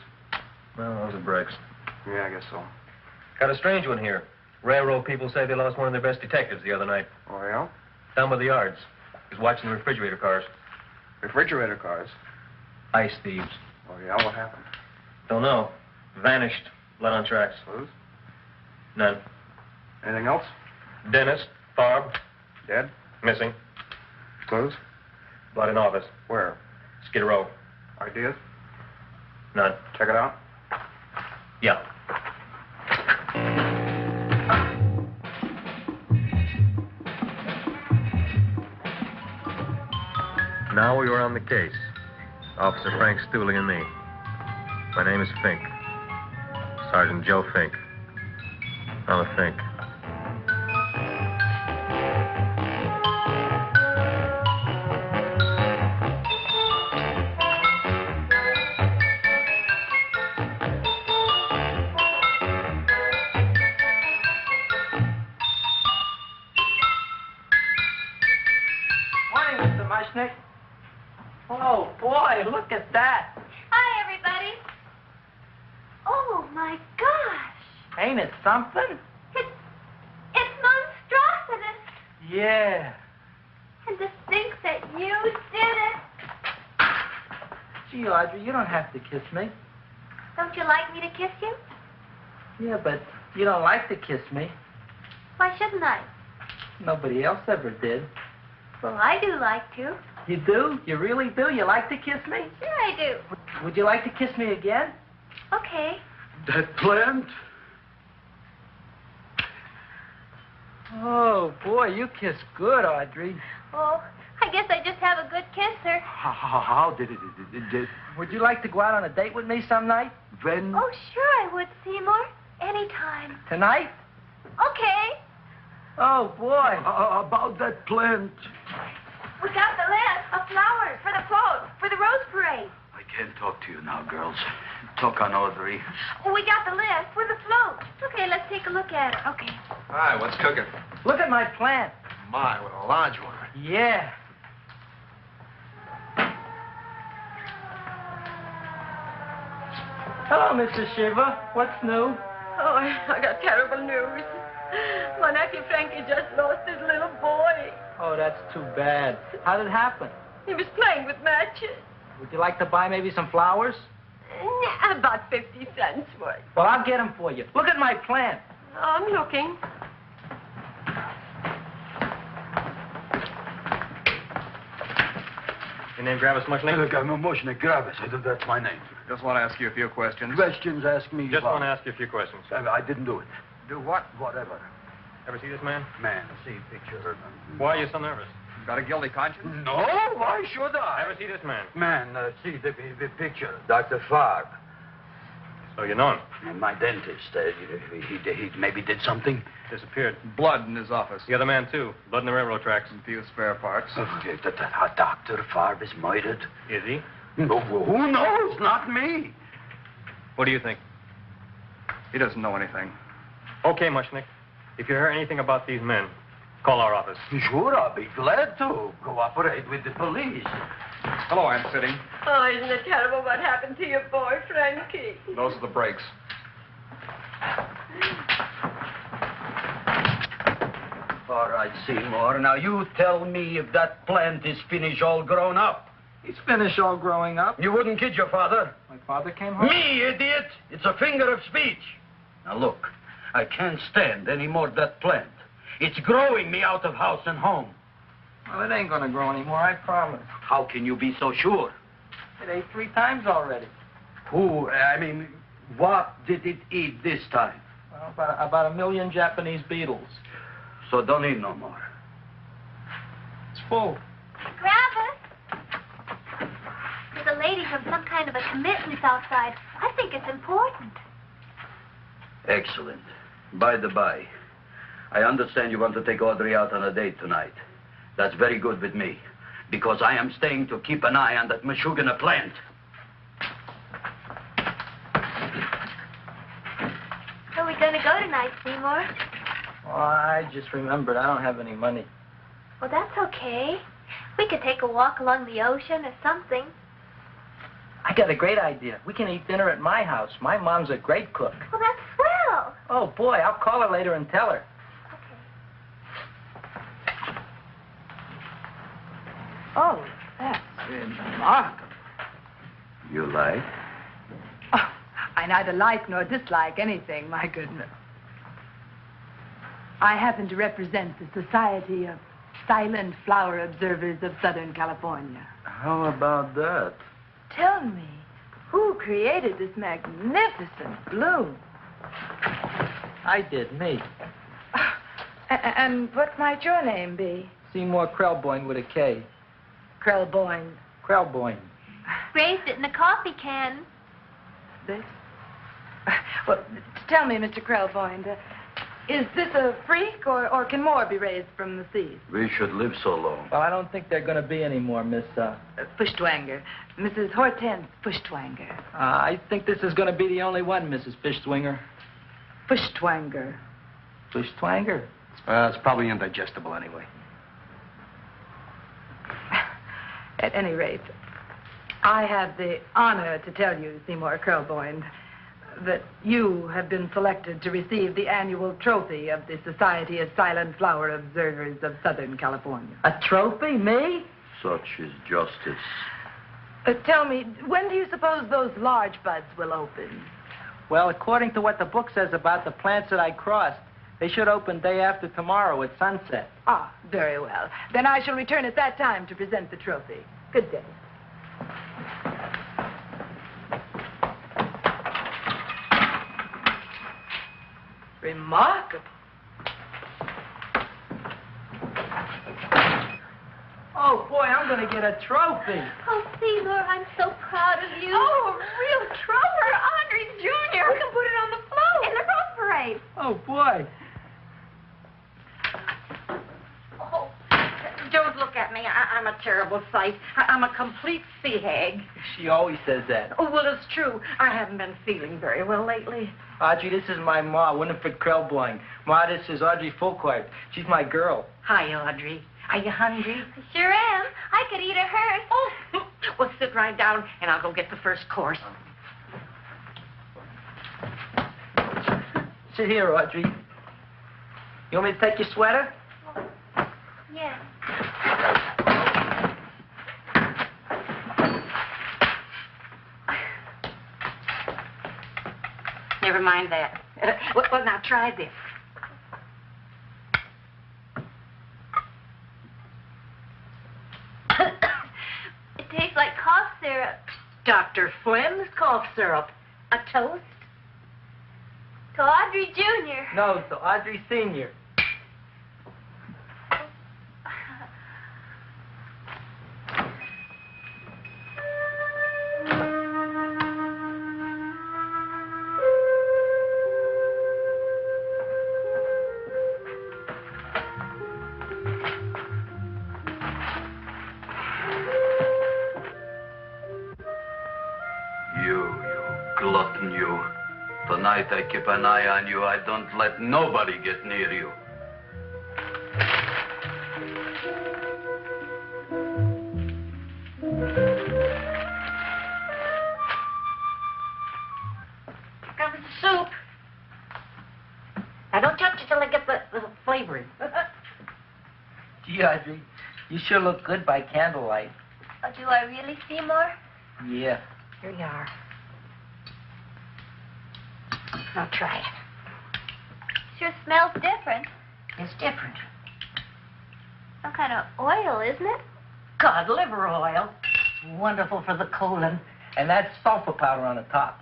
S1: Well, those are breaks.
S9: Yeah, I guess so.
S1: Got a strange one here. Railroad people say they lost one of their best detectives the other night.
S9: Oh, yeah?
S1: Down by the yards. He was watching the refrigerator cars.
S9: Refrigerator cars.
S1: Ice thieves.
S9: Oh, yeah? What happened?
S1: Don't know. Vanished. Blood on tracks.
S9: Clues?
S1: None.
S9: Anything else?
S1: Dennis, Barb,
S9: Dead?
S1: Missing.
S9: Clues?
S1: Blood in office.
S9: Where?
S1: Skid Row.
S9: Ideas?
S1: None.
S9: Check it out.
S1: Yeah. Now we were on the case. Officer Frank Stooley and me. My name is Fink. Sergeant Joe Fink. I'm a Fink.
S4: Morning, Mr. Mushnick. Oh, boy, look at that.
S8: Hi, everybody. Oh, my gosh.
S4: Ain't it something?
S8: It's monstrosity.
S4: Yeah.
S8: And to think that you did it.
S4: Gee, Audrey, you don't have to kiss me.
S8: Don't you like me to kiss you?
S4: Yeah, but you don't like to kiss me.
S8: Why shouldn't I?
S4: Nobody else ever did.
S8: Well, I do like to.
S4: You do? You really do? You like to kiss me?
S8: Sure I do.
S4: Would you like to kiss me again?
S8: Okay.
S2: That plant?
S4: Oh, boy, you kiss good, Audrey.
S8: Oh, I guess I just have a good kisser.
S2: How did it?
S4: Would you like to go out on a date with me some night?
S2: When?
S8: Oh, sure I would, Seymour. Anytime.
S4: Tonight?
S8: Okay.
S4: Oh, boy.
S2: About that plant.
S8: We got the list of flowers for the float, for the rose parade.
S2: I can't talk to you now, girls. Talk on Audrey.
S8: We got the list for the float. Okay, let's take a look at it. Okay.
S9: Hi, what's cooking?
S4: Look at my plant.
S9: My, what a large one.
S4: Yeah. Hello, Mrs. Shiva. What's new?
S3: Oh, I got terrible news. My nephew Frankie just lost his little boy.
S4: Oh, that's too bad. How did it happen?
S3: He was playing with matches.
S4: Would you like to buy maybe some flowers?
S3: About 50 cents worth.
S4: Well, I'll get them for you. Look at my plant.
S3: I'm looking.
S1: Your name Gravis Mushnick?
S2: Look, I'm a Mushnick Gravis. That's my name.
S9: Just want to ask you a few questions.
S2: Questions, ask me.
S1: Just
S2: about-
S1: want to ask you a few questions.
S2: I didn't do it.
S9: Do what?
S2: Whatever.
S1: Ever see this man?
S2: Man, see picture.
S1: Why are you so nervous?
S9: Got a guilty conscience?
S2: No, why should I?
S1: Ever see this man?
S2: Man, see the picture. Dr. Farr.
S1: So you know him.
S2: My dentist. He maybe did something.
S1: Disappeared.
S9: Blood in his office.
S1: The other man, too. Blood in the railroad tracks.
S9: And few spare parts.
S2: Dr. Farr is murdered.
S1: Is he?
S2: No, who knows? Not me.
S1: What do you think?
S9: He doesn't know anything.
S1: Okay, Mushnick. If you hear anything about these men, call our office.
S2: Sure, I'll be glad to cooperate with the police.
S9: Hello, Aunt Sitting.
S3: Oh, isn't it terrible what happened to your boy, Frankie?
S9: Those are the brakes.
S2: All right, Seymour. Now, you tell me if that plant is finished all grown up.
S4: He's finished all growing up.
S2: You wouldn't kid your father?
S4: My father came home.
S2: Me, idiot! It's a finger of speech. Now, look, I can't stand any more of that plant. It's growing me out of house and home.
S4: Well, it ain't gonna grow anymore, I promise.
S2: How can you be so sure?
S4: It ate 3 times already.
S2: What did it eat this time?
S4: Well, about 1 million Japanese beetles.
S2: So don't eat no more.
S4: It's full.
S8: Gravis. There's a lady from some kind of a commitment outside. I think it's important.
S2: Excellent. By the by, I understand you want to take Audrey out on a date tonight. That's very good with me, because I am staying to keep an eye on that Meshuggah plant.
S8: Where are we going to go tonight, Seymour?
S4: Well, I just remembered I don't have any money.
S8: Well, that's okay. We could take a walk along the ocean or something.
S4: I got a great idea. We can eat dinner at my house. My mom's a great cook.
S8: Well, that's swell.
S4: Oh, boy, I'll call her later and tell her. Oh, that's remarkable.
S2: You like?
S13: Oh, I neither like nor dislike anything, my goodness. I happen to represent the Society of Silent Flower Observers of Southern California.
S10: How about that?
S13: Tell me, who created this magnificent bloom?
S4: I did, me.
S13: And what might your name be?
S4: Seymour Krelboyne with a K.
S13: Krelboyne.
S4: Krelboyne.
S8: Raised it in a coffee can.
S13: This? Well, tell me, Mr. Krelboyne, is this a freak, or can more be raised from the seas?
S6: We should live so long.
S4: Well, I don't think they're going to be any more, Miss,
S13: Fuschtwanger. Mrs. Hortense Fuschtwanger.
S4: I think this is going to be the only one, Mrs. Fishswinger.
S13: Fuschtwanger.
S4: Fuschtwanger?
S9: It's probably indigestible anyway.
S13: At any rate, I have the honor to tell you, Seymour Krelboyne, that you have been selected to receive the annual trophy of the Society of Silent Flower Observers of Southern California.
S4: A trophy? Me?
S6: Such is justice.
S13: Tell me, when do you suppose those large buds will open?
S4: Well, according to what the book says about the plants that I crossed, they should open day after tomorrow at sunset.
S13: Ah, very well. Then I shall return at that time to present the trophy. Good day. Remarkable.
S4: Oh, boy, I'm going to get a trophy.
S8: Oh, Seymour, I'm so proud of you.
S5: Oh, a real trooper, Andre Jr. We can put it on the float.
S8: In the Rose Parade.
S4: Oh, boy.
S5: Oh, don't look at me. I'm a terrible sight. I'm a complete sea hag.
S4: She always says that.
S5: Oh, well, it's true. I haven't been feeling very well lately.
S4: Audrey, this is my ma, Winifred Krelboyne. Ma, this is Audrey Fulcourt. She's my girl.
S5: Hi, Audrey. Are you hungry?
S8: I sure am. I could eat a hearse.
S5: Oh, well, sit right down, and I'll go get the first course.
S4: Sit here, Audrey. You want me to take your sweater?
S8: Yeah.
S5: Never mind that. Well, now try this.
S8: It tastes like cough syrup.
S5: Dr. Flynn's cough syrup. A toast?
S8: To Audrey Jr.
S4: No, to Audrey Sr.
S6: Glutton, you. Tonight I keep an eye on you. I don't let nobody get near you.
S5: Comes the soup. Now, don't touch it till I get the flavoring.
S4: Gee, Audrey, you sure look good by candlelight.
S8: Oh, do I really, Seymour?
S4: Yeah.
S5: Here you are. Now try it.
S8: Sure smells different.
S5: It's different.
S8: Some kind of oil, isn't it?
S5: Cod liver oil. Wonderful for the colon.
S4: And that's sulfur powder on the top.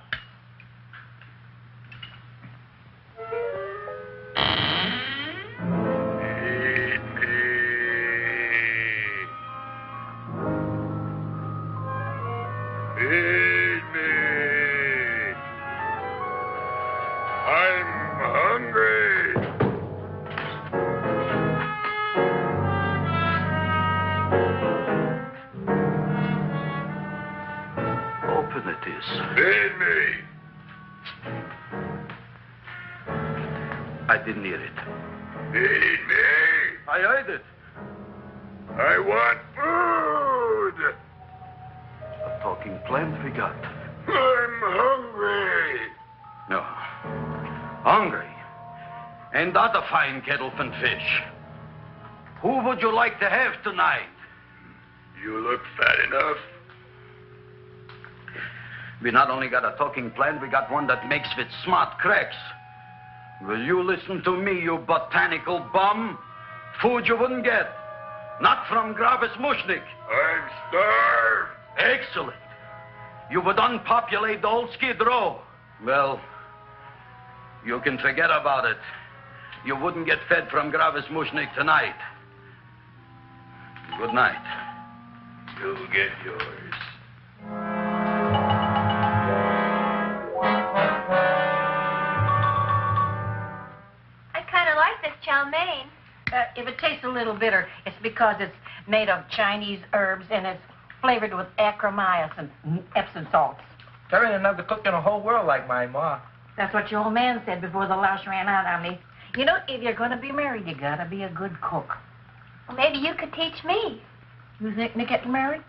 S6: I didn't hear it.
S12: Feed me.
S6: I heard it.
S12: I want food.
S6: A talking plant we got.
S12: I'm hungry.
S6: No. Hungry. And that a fine kettlefen fish. Who would you like to have tonight?
S12: You look fat enough.
S6: We not only got a talking plant, we got one that makes with smart cracks. Will you listen to me, you botanical bum? Food you wouldn't get.
S2: Not from Gravis Mushnik.
S12: I'm starved.
S2: Excellent. You would unpopulate the old Skid Row. Well, you can forget about it. You wouldn't get fed from Gravis Mushnik tonight. Good night.
S12: You'll get yours.
S8: I kind of like this chow mein.
S5: If it tastes a little bitter, it's because it's made of Chinese herbs and it's flavored with acromycin and Epsom salts.
S4: There ain't another cook in the whole world like my ma.
S5: That's what your old man said before the louse ran out on me. You know, if you're going to be married, you got to be a good cook.
S8: Well, maybe you could teach me.
S5: You think Nick getting married?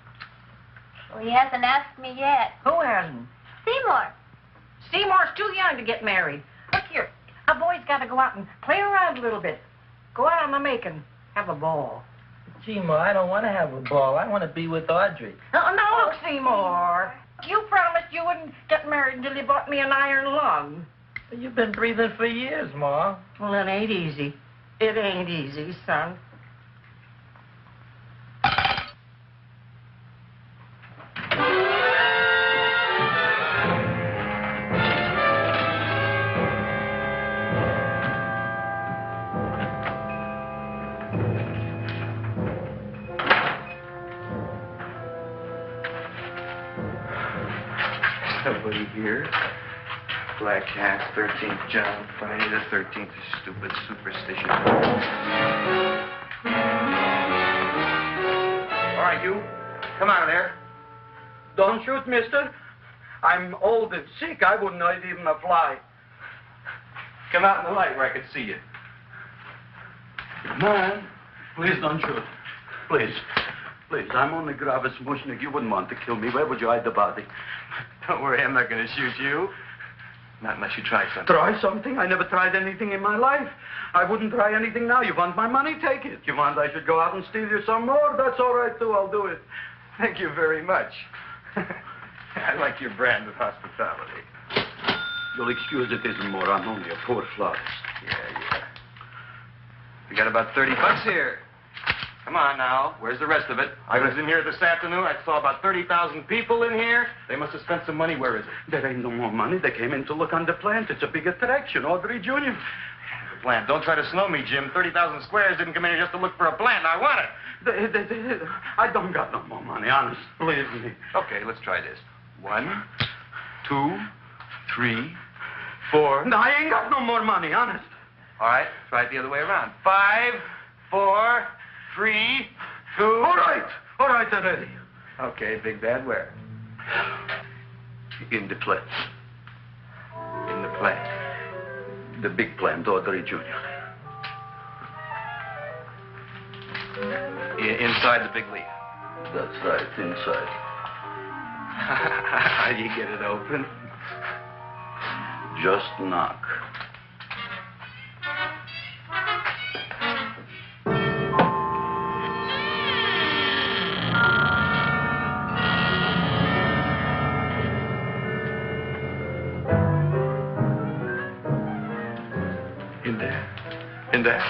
S8: Well, he hasn't asked me yet.
S5: Who hasn't?
S8: Seymour.
S5: Seymour's too young to get married. Look here, a boy's got to go out and play around a little bit. Go out on the making. Have a ball.
S4: Gee, Ma, I don't want to have a ball. I want to be with Audrey.
S5: No, look, Seymour. You promised you wouldn't get married until you bought me an iron lung.
S4: You've been breathing for years, Ma.
S5: Well, it ain't easy. It ain't easy, son.
S14: Nobody here. Black Cat, 13th John, Friday the 13th, stupid superstition. All right, you. Come out of there.
S2: Don't shoot, mister. I'm old and sick. I wouldn't hurt even a fly.
S14: Come out in the light where I can see you.
S2: Man, please don't shoot. Please. Please, I'm only Gravis Mushnik. You wouldn't want to kill me. Where would you hide the body?
S14: Don't worry, I'm not going to shoot you. Not unless you try something.
S2: Try something? I never tried anything in my life. I wouldn't try anything now. You want my money? Take it. You want I should go out and steal you some more? That's all right, too. I'll do it.
S14: Thank you very much. I like your brand of hospitality.
S2: You'll excuse it isn't more. I'm only a poor florist.
S14: Yeah. We got about $30 here. Come on now. Where's the rest of it? I was in here this afternoon. I saw about 30,000 people in here. They must have spent some money. Where is it?
S2: There ain't no more money. They came in to look on the plant. It's a big attraction. Audrey Jr.
S14: The plant. Don't try to snow me, Jim. 30,000 squares didn't come in here just to look for a plant. I want it.
S2: I don't got no more money, honest. Believe me.
S14: Okay, let's try this. 1, 2, 3, 4.
S2: No, I ain't got no more money, honest.
S14: All right, try it the other way around. 5, 4, 3, 2.
S2: All right, already.
S14: Okay, Big Bad, where?
S2: In the plant.
S14: In the plant.
S2: The big plant, Audrey Jr.
S14: Inside the big leaf.
S2: That's right, inside.
S14: How do you get it open?
S2: Just knock.
S14: In there?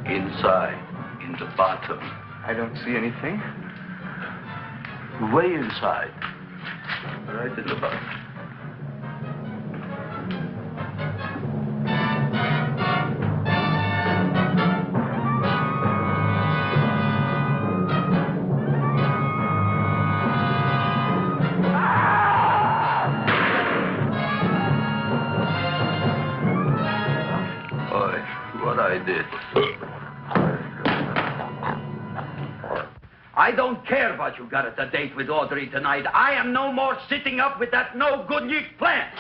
S2: Inside, in the bottom.
S14: I don't see anything.
S2: Way inside. Right in the bottom. I don't care what you got at the date with Audrey tonight. I am no more sitting up with that no-good Nick plant.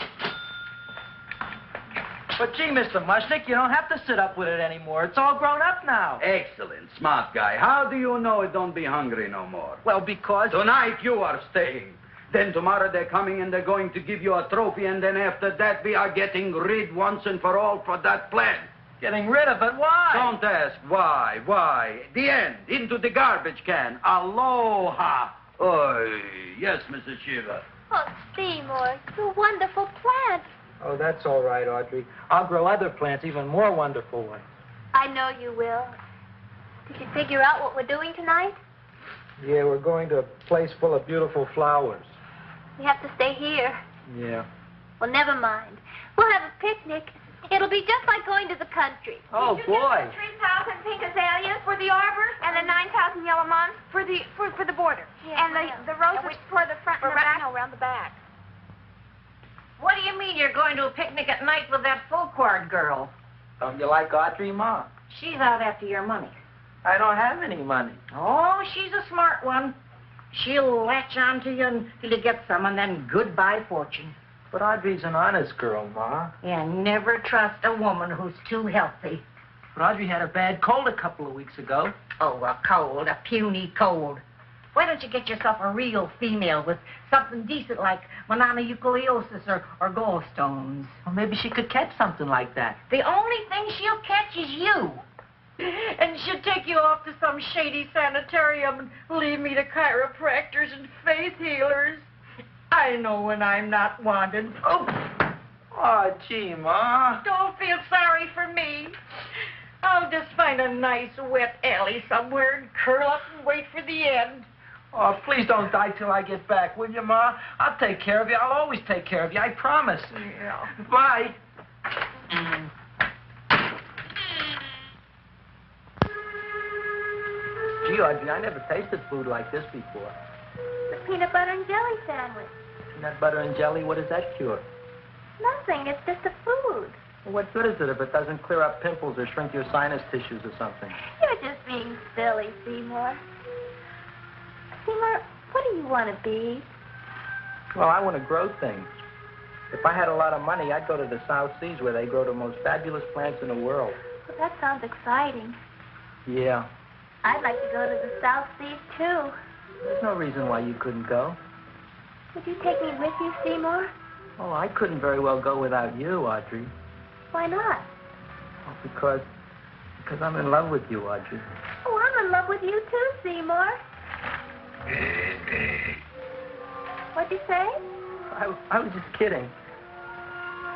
S4: But gee, Mr. Mushnik, you don't have to sit up with it anymore. It's all grown up now.
S2: Excellent, smart guy. How do you know it don't be hungry no more?
S4: Well, because...
S2: Tonight you are staying. Then tomorrow they're coming and they're going to give you a trophy, and then after that we are getting rid once and for all for that plant.
S4: Getting rid of it? Why?
S2: Don't ask why. Why? The end. Into the garbage can. Aloha. Oy. Yes, Mrs. Shiva.
S8: Oh, Seymour, you wonderful plant.
S4: Oh, that's all right, Audrey. I'll grow other plants, even more wonderful ones.
S8: I know you will. Did you figure out what we're doing tonight?
S4: Yeah, we're going to a place full of beautiful flowers.
S8: We have to stay here.
S4: Yeah.
S8: Well, never mind. We'll have a picnic. It'll be just like going to the country.
S4: Oh, boy.
S8: 3,000 pink azaleas for the arbor, and the 9,000 yellow mums for the border. Yeah, and the roses for the front and the back. No, around the back.
S5: What do you mean you're going to a picnic at night with that full-quart girl?
S4: Don't you like Audrey, Ma?
S5: She's out after your money.
S4: I don't have any money.
S5: Oh, she's a smart one. She'll latch on to you until you get some, and then goodbye fortune.
S4: But Audrey's an honest girl, Ma.
S5: And never trust a woman who's too healthy.
S4: But Audrey had a bad cold a couple of weeks ago.
S5: Oh, a cold, a puny cold. Why don't you get yourself a real female with something decent like mononucleosis or gallstones?
S4: Well, maybe she could catch something like that.
S5: The only thing she'll catch is you. And she'll take you off to some shady sanitarium and leave me to chiropractors and faith healers. I know when I'm not wanted.
S4: Oh, gee, Ma.
S5: Don't feel sorry for me. I'll just find a nice wet alley somewhere and curl up and wait for the end.
S4: Oh, please don't die till I get back, will you, Ma? I'll take care of you. I'll always take care of you. I promise.
S5: Yeah.
S4: Bye. Gee, Audrey, I never tasted food like this before.
S8: The peanut butter and jelly sandwich.
S4: Peanut butter and jelly, what does that cure?
S8: Nothing. It's just a food.
S4: Well, what good is it if it doesn't clear up pimples or shrink your sinus tissues or something?
S8: You're just being silly, Seymour. Seymour, what do you want to be?
S4: Well, I want to grow things. If I had a lot of money, I'd go to the South Seas where they grow the most fabulous plants in the world.
S8: Well, that sounds exciting.
S4: Yeah.
S8: I'd like to go to the South Seas, too.
S4: There's no reason why you couldn't go.
S8: Would you take me with you, Seymour?
S4: Oh, I couldn't very well go without you, Audrey.
S8: Why not?
S4: Well, because I'm in love with you, Audrey.
S8: Oh, I'm in love with you, too, Seymour. What'd you say?
S4: I was just kidding.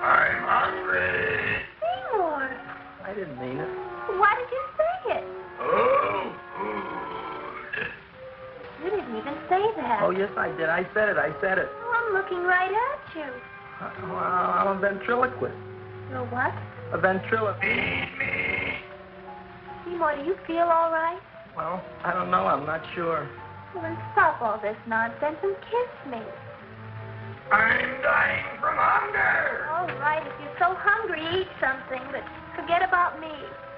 S12: I'm hungry.
S8: Seymour.
S4: I didn't mean it.
S8: Why did you say it?
S12: Oh, food.
S8: You didn't even say that.
S4: Oh, yes, I did. I said it.
S8: Oh, I'm looking right at you.
S4: Well, I'm a ventriloquist.
S8: You're what?
S4: A ventriloquist.
S12: Feed me.
S8: Seymour, do you feel all right?
S4: Well, I don't know. I'm not sure.
S8: Well, then stop all this nonsense and kiss me.
S12: I'm dying from hunger.
S8: All right, if you're so hungry, eat something, but forget about me.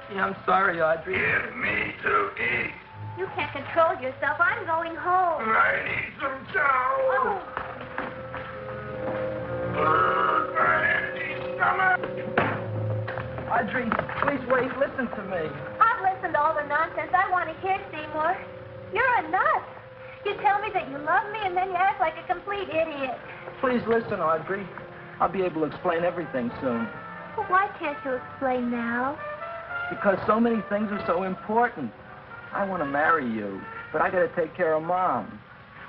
S4: Gee, I'm sorry, Audrey.
S12: Give me to eat.
S8: You can't control yourself. I'm going home.
S12: I need some chow.
S8: Oh.
S12: My empty stomach.
S4: Audrey, please wait. Listen to me.
S8: I've listened to all the nonsense I want to hear, Seymour. You're a nut. You tell me that you love me, and then you act like a complete idiot.
S4: Please listen, Audrey. I'll be able to explain everything soon.
S8: Well, why can't you explain now?
S4: Because so many things are so important. I want to marry you, but I got to take care of Mom.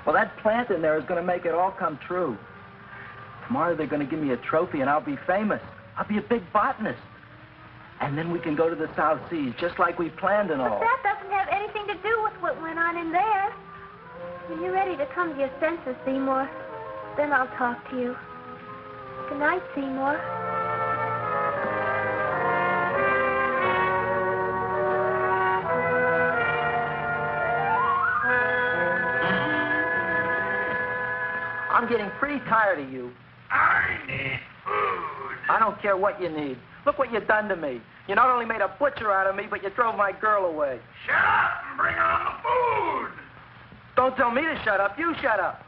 S4: Well, that plant in there is going to make it all come true. Tomorrow they're going to give me a trophy, and I'll be famous. I'll be a big botanist. And then we can go to the South Seas, just like we planned and all.
S8: But that doesn't have anything to do with what went on in there. When you're ready to come to your senses, Seymour, then I'll talk to you. Good night, Seymour.
S4: I'm getting pretty tired of you.
S12: I need food.
S4: I don't care what you need. Look what you've done to me. You not only made a butcher out of me, but you drove my girl away.
S12: Shut up and bring on the food.
S4: Don't tell me to shut up. You shut up.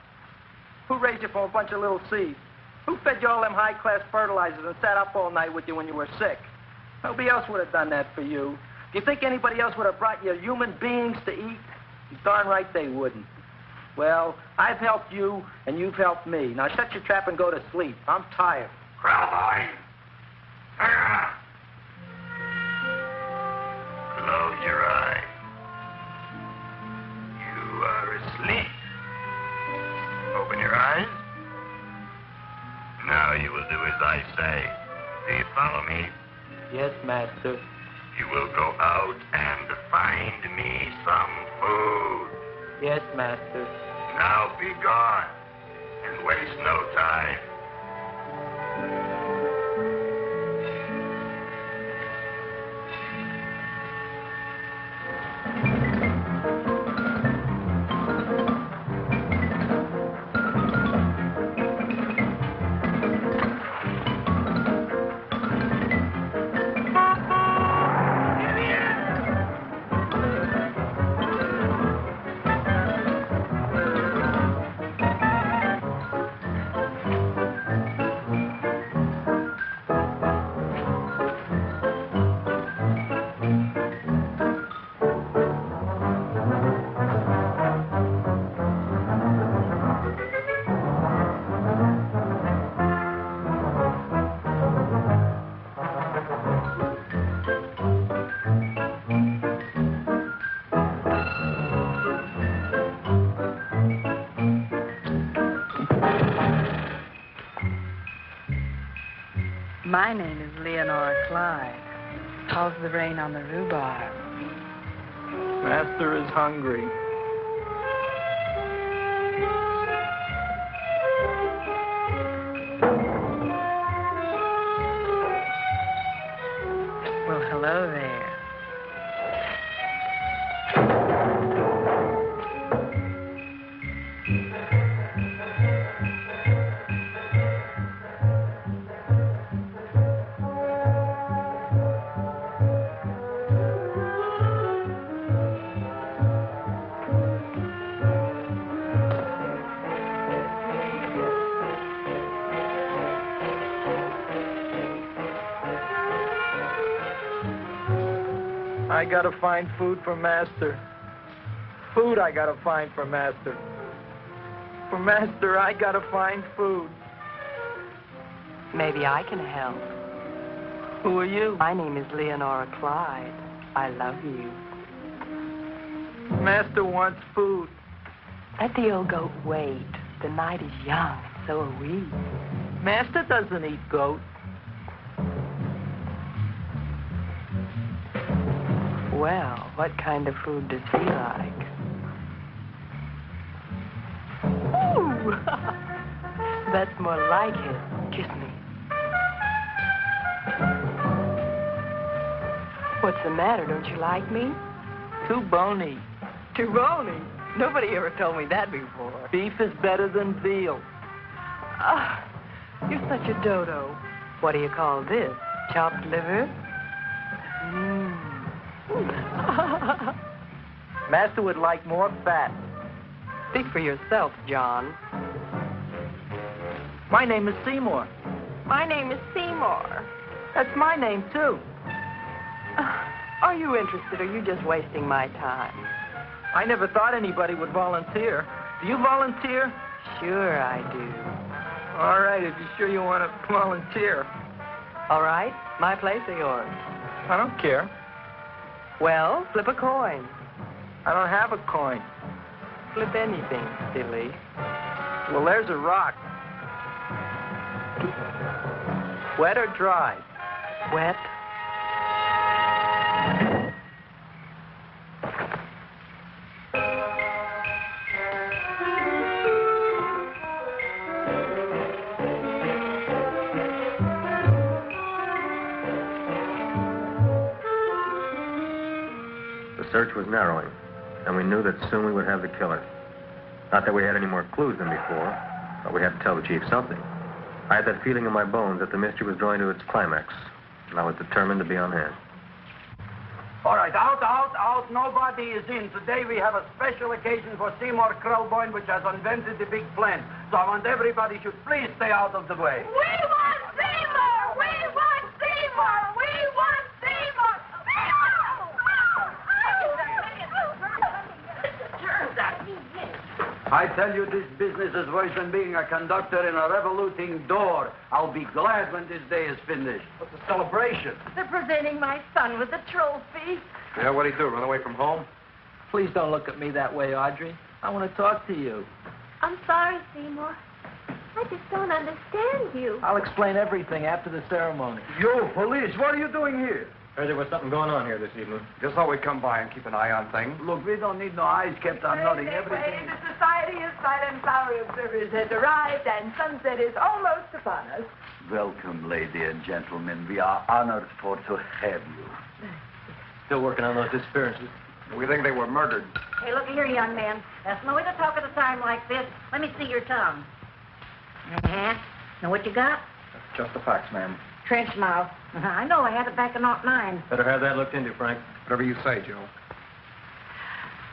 S4: Who raised you from a bunch of little seeds? Who fed you all them high-class fertilizers and sat up all night with you when you were sick? Nobody else would have done that for you. Do you think anybody else would have brought you human beings to eat? You're darn right they wouldn't. Well, I've helped you, and you've helped me. Now shut your trap and go to sleep. I'm tired.
S12: Crowline. Close your eyes. You are asleep. Open your eyes. Now you will do as I say. Do you follow me?
S4: Yes, Master.
S12: You will go out and find me some food.
S4: Yes, master.
S12: Now be gone, and waste no time.
S13: My name is Leonora Clyde. How's the rain on the rhubarb?
S4: Master is hungry.
S13: Well, hello there.
S4: I gotta find food for Master. Food I gotta find for Master. For Master, I gotta find food.
S13: Maybe I can help.
S4: Who are you?
S13: My name is Leonora Clyde. I love you.
S4: Master wants food.
S13: Let the old goat wait. The night is young, so are we.
S4: Master doesn't eat goat.
S13: Well, what kind of food does he like? Ooh! That's more like it. Kiss me. What's the matter? Don't you like me?
S4: Too bony.
S13: Too bony? Nobody ever told me that before.
S4: Beef is better than veal.
S13: Ah, you're such a dodo. What do you call this? Chopped liver?
S4: Master would like more fat.
S13: Speak for yourself, John.
S4: My name is Seymour.
S3: My name is Seymour.
S4: That's my name, too.
S13: Are you interested, or are you just wasting my time?
S4: I never thought anybody would volunteer. Do you volunteer?
S13: Sure I do.
S4: All right, if you're sure you want to volunteer.
S13: All right, my place or yours?
S4: I don't care.
S13: Well, flip a coin.
S4: I don't have a coin.
S13: Flip anything, silly.
S4: Well, there's a rock. Wet or dry?
S13: Wet.
S1: The search was narrowing, and we knew that soon we would have the killer. Not that we had any more clues than before, but we had to tell the chief something. I had that feeling in my bones that the mystery was drawing to its climax, and I was determined to be on hand.
S2: All right, out. Nobody is in. Today we have a special occasion for Seymour Krelboyne, which has invented the big plan. So I want everybody should please stay out of the way.
S8: We want Seymour! We want Seymour! We want Seymour!
S2: I tell you, this business is worse than being a conductor in a revoluting door. I'll be glad when this day is finished.
S10: What's a celebration?
S5: They're presenting my son with a trophy.
S14: Yeah, what'd he do? Run away from home?
S4: Please don't look at me that way, Audrey. I want to talk to you.
S8: I'm sorry, Seymour. I just don't understand you.
S4: I'll explain everything after the ceremony.
S2: You, police, what are you doing here?
S1: Heard there was something going on here this evening.
S9: Just thought we'd come by and keep an eye on things.
S2: Look, we don't need no eyes kept on nothing. Everything.
S13: The Society of Silent Flower Observers has arrived, and sunset is almost upon us.
S2: Welcome, lady and gentlemen. We are honored for to have you.
S1: Still working on those disappearances.
S9: We think they were murdered.
S5: Hey, look here, young man. That's no way to talk at a time like this. Let me see your tongue. Uh-huh. Know what you got?
S1: Just the facts, ma'am.
S5: Trench mouth. I know. I had it back in '09.
S1: Better have that looked into, Frank.
S9: Whatever you say, Joe.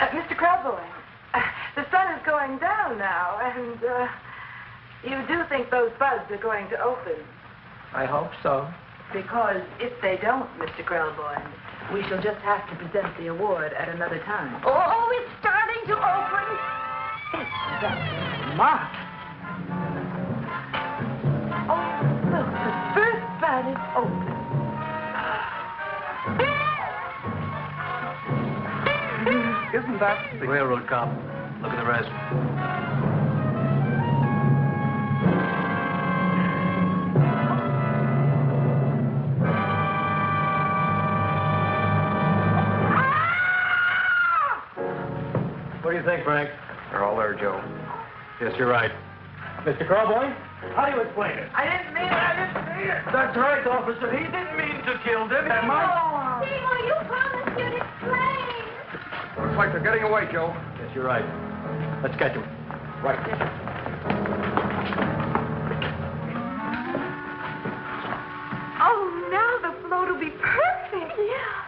S13: Mr. Krelboy, the sun is going down now, and you do think those buds are going to open?
S4: I hope so.
S13: Because if they don't, Mr. Krelboy, we shall just have to present the award at another time.
S5: Oh, it's starting to open.
S13: That's smart. Oh, look, the first bud is open.
S9: Isn't that the
S1: railroad cop? Look at the rest. What do you think, Frank?
S9: They're all there, Joe.
S1: Yes, you're right. Mr. Carboy, how do you explain it?
S10: I didn't mean it. That's right, officer. He didn't mean to kill them. Am I?
S8: Seymour, you promised you'd explain.
S9: Looks like they're getting away, Joe.
S1: Yes, you're right. Let's catch him.
S9: Right.
S13: Oh, now the float will be perfect. Yeah.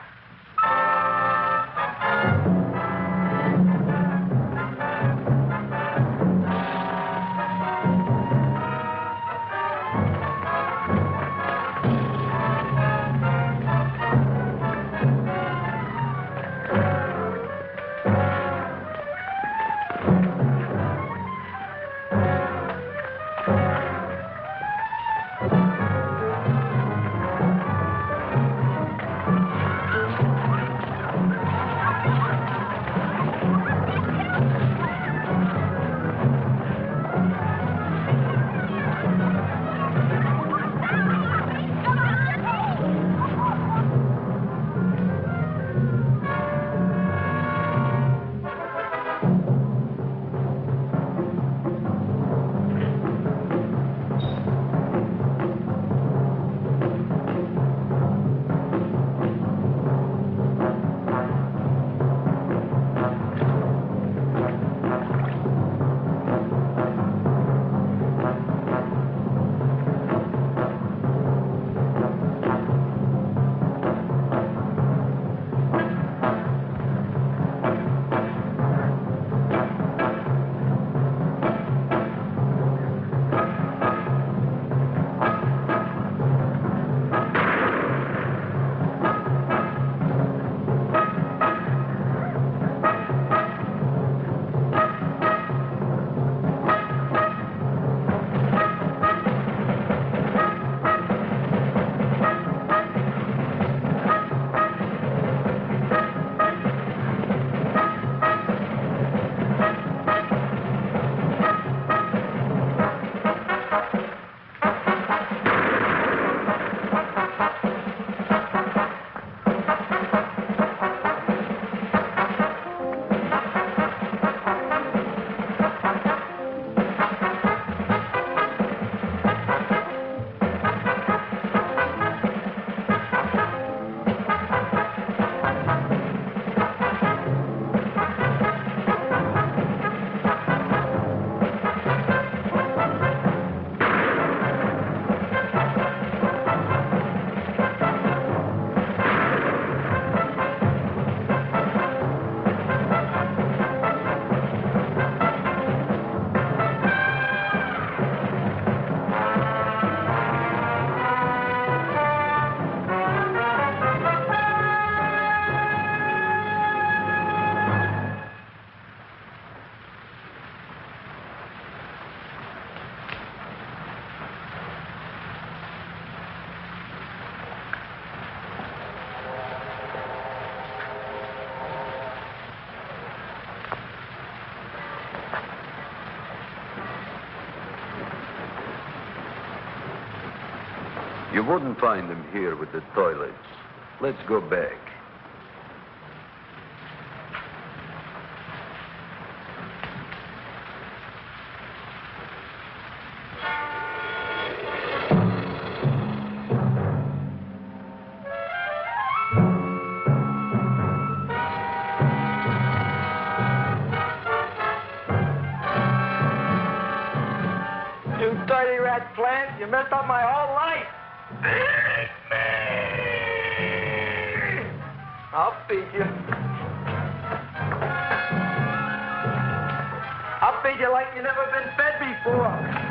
S6: You wouldn't find them here with the toilets. Let's go back.
S10: You dirty rat plant, you messed up my whole life. I'll feed you. I'll feed you like you've never been fed before.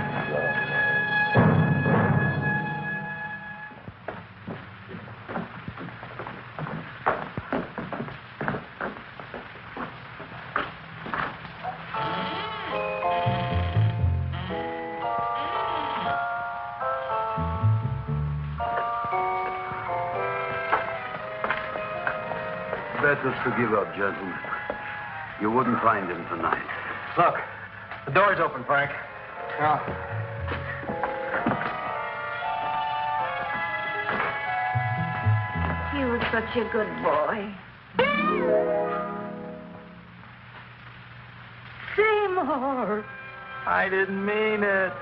S6: Better to give up, gentlemen. You wouldn't find him tonight.
S1: Look, the door's open, Frank.
S5: You were such a good boy. Seymour.
S10: I didn't mean it.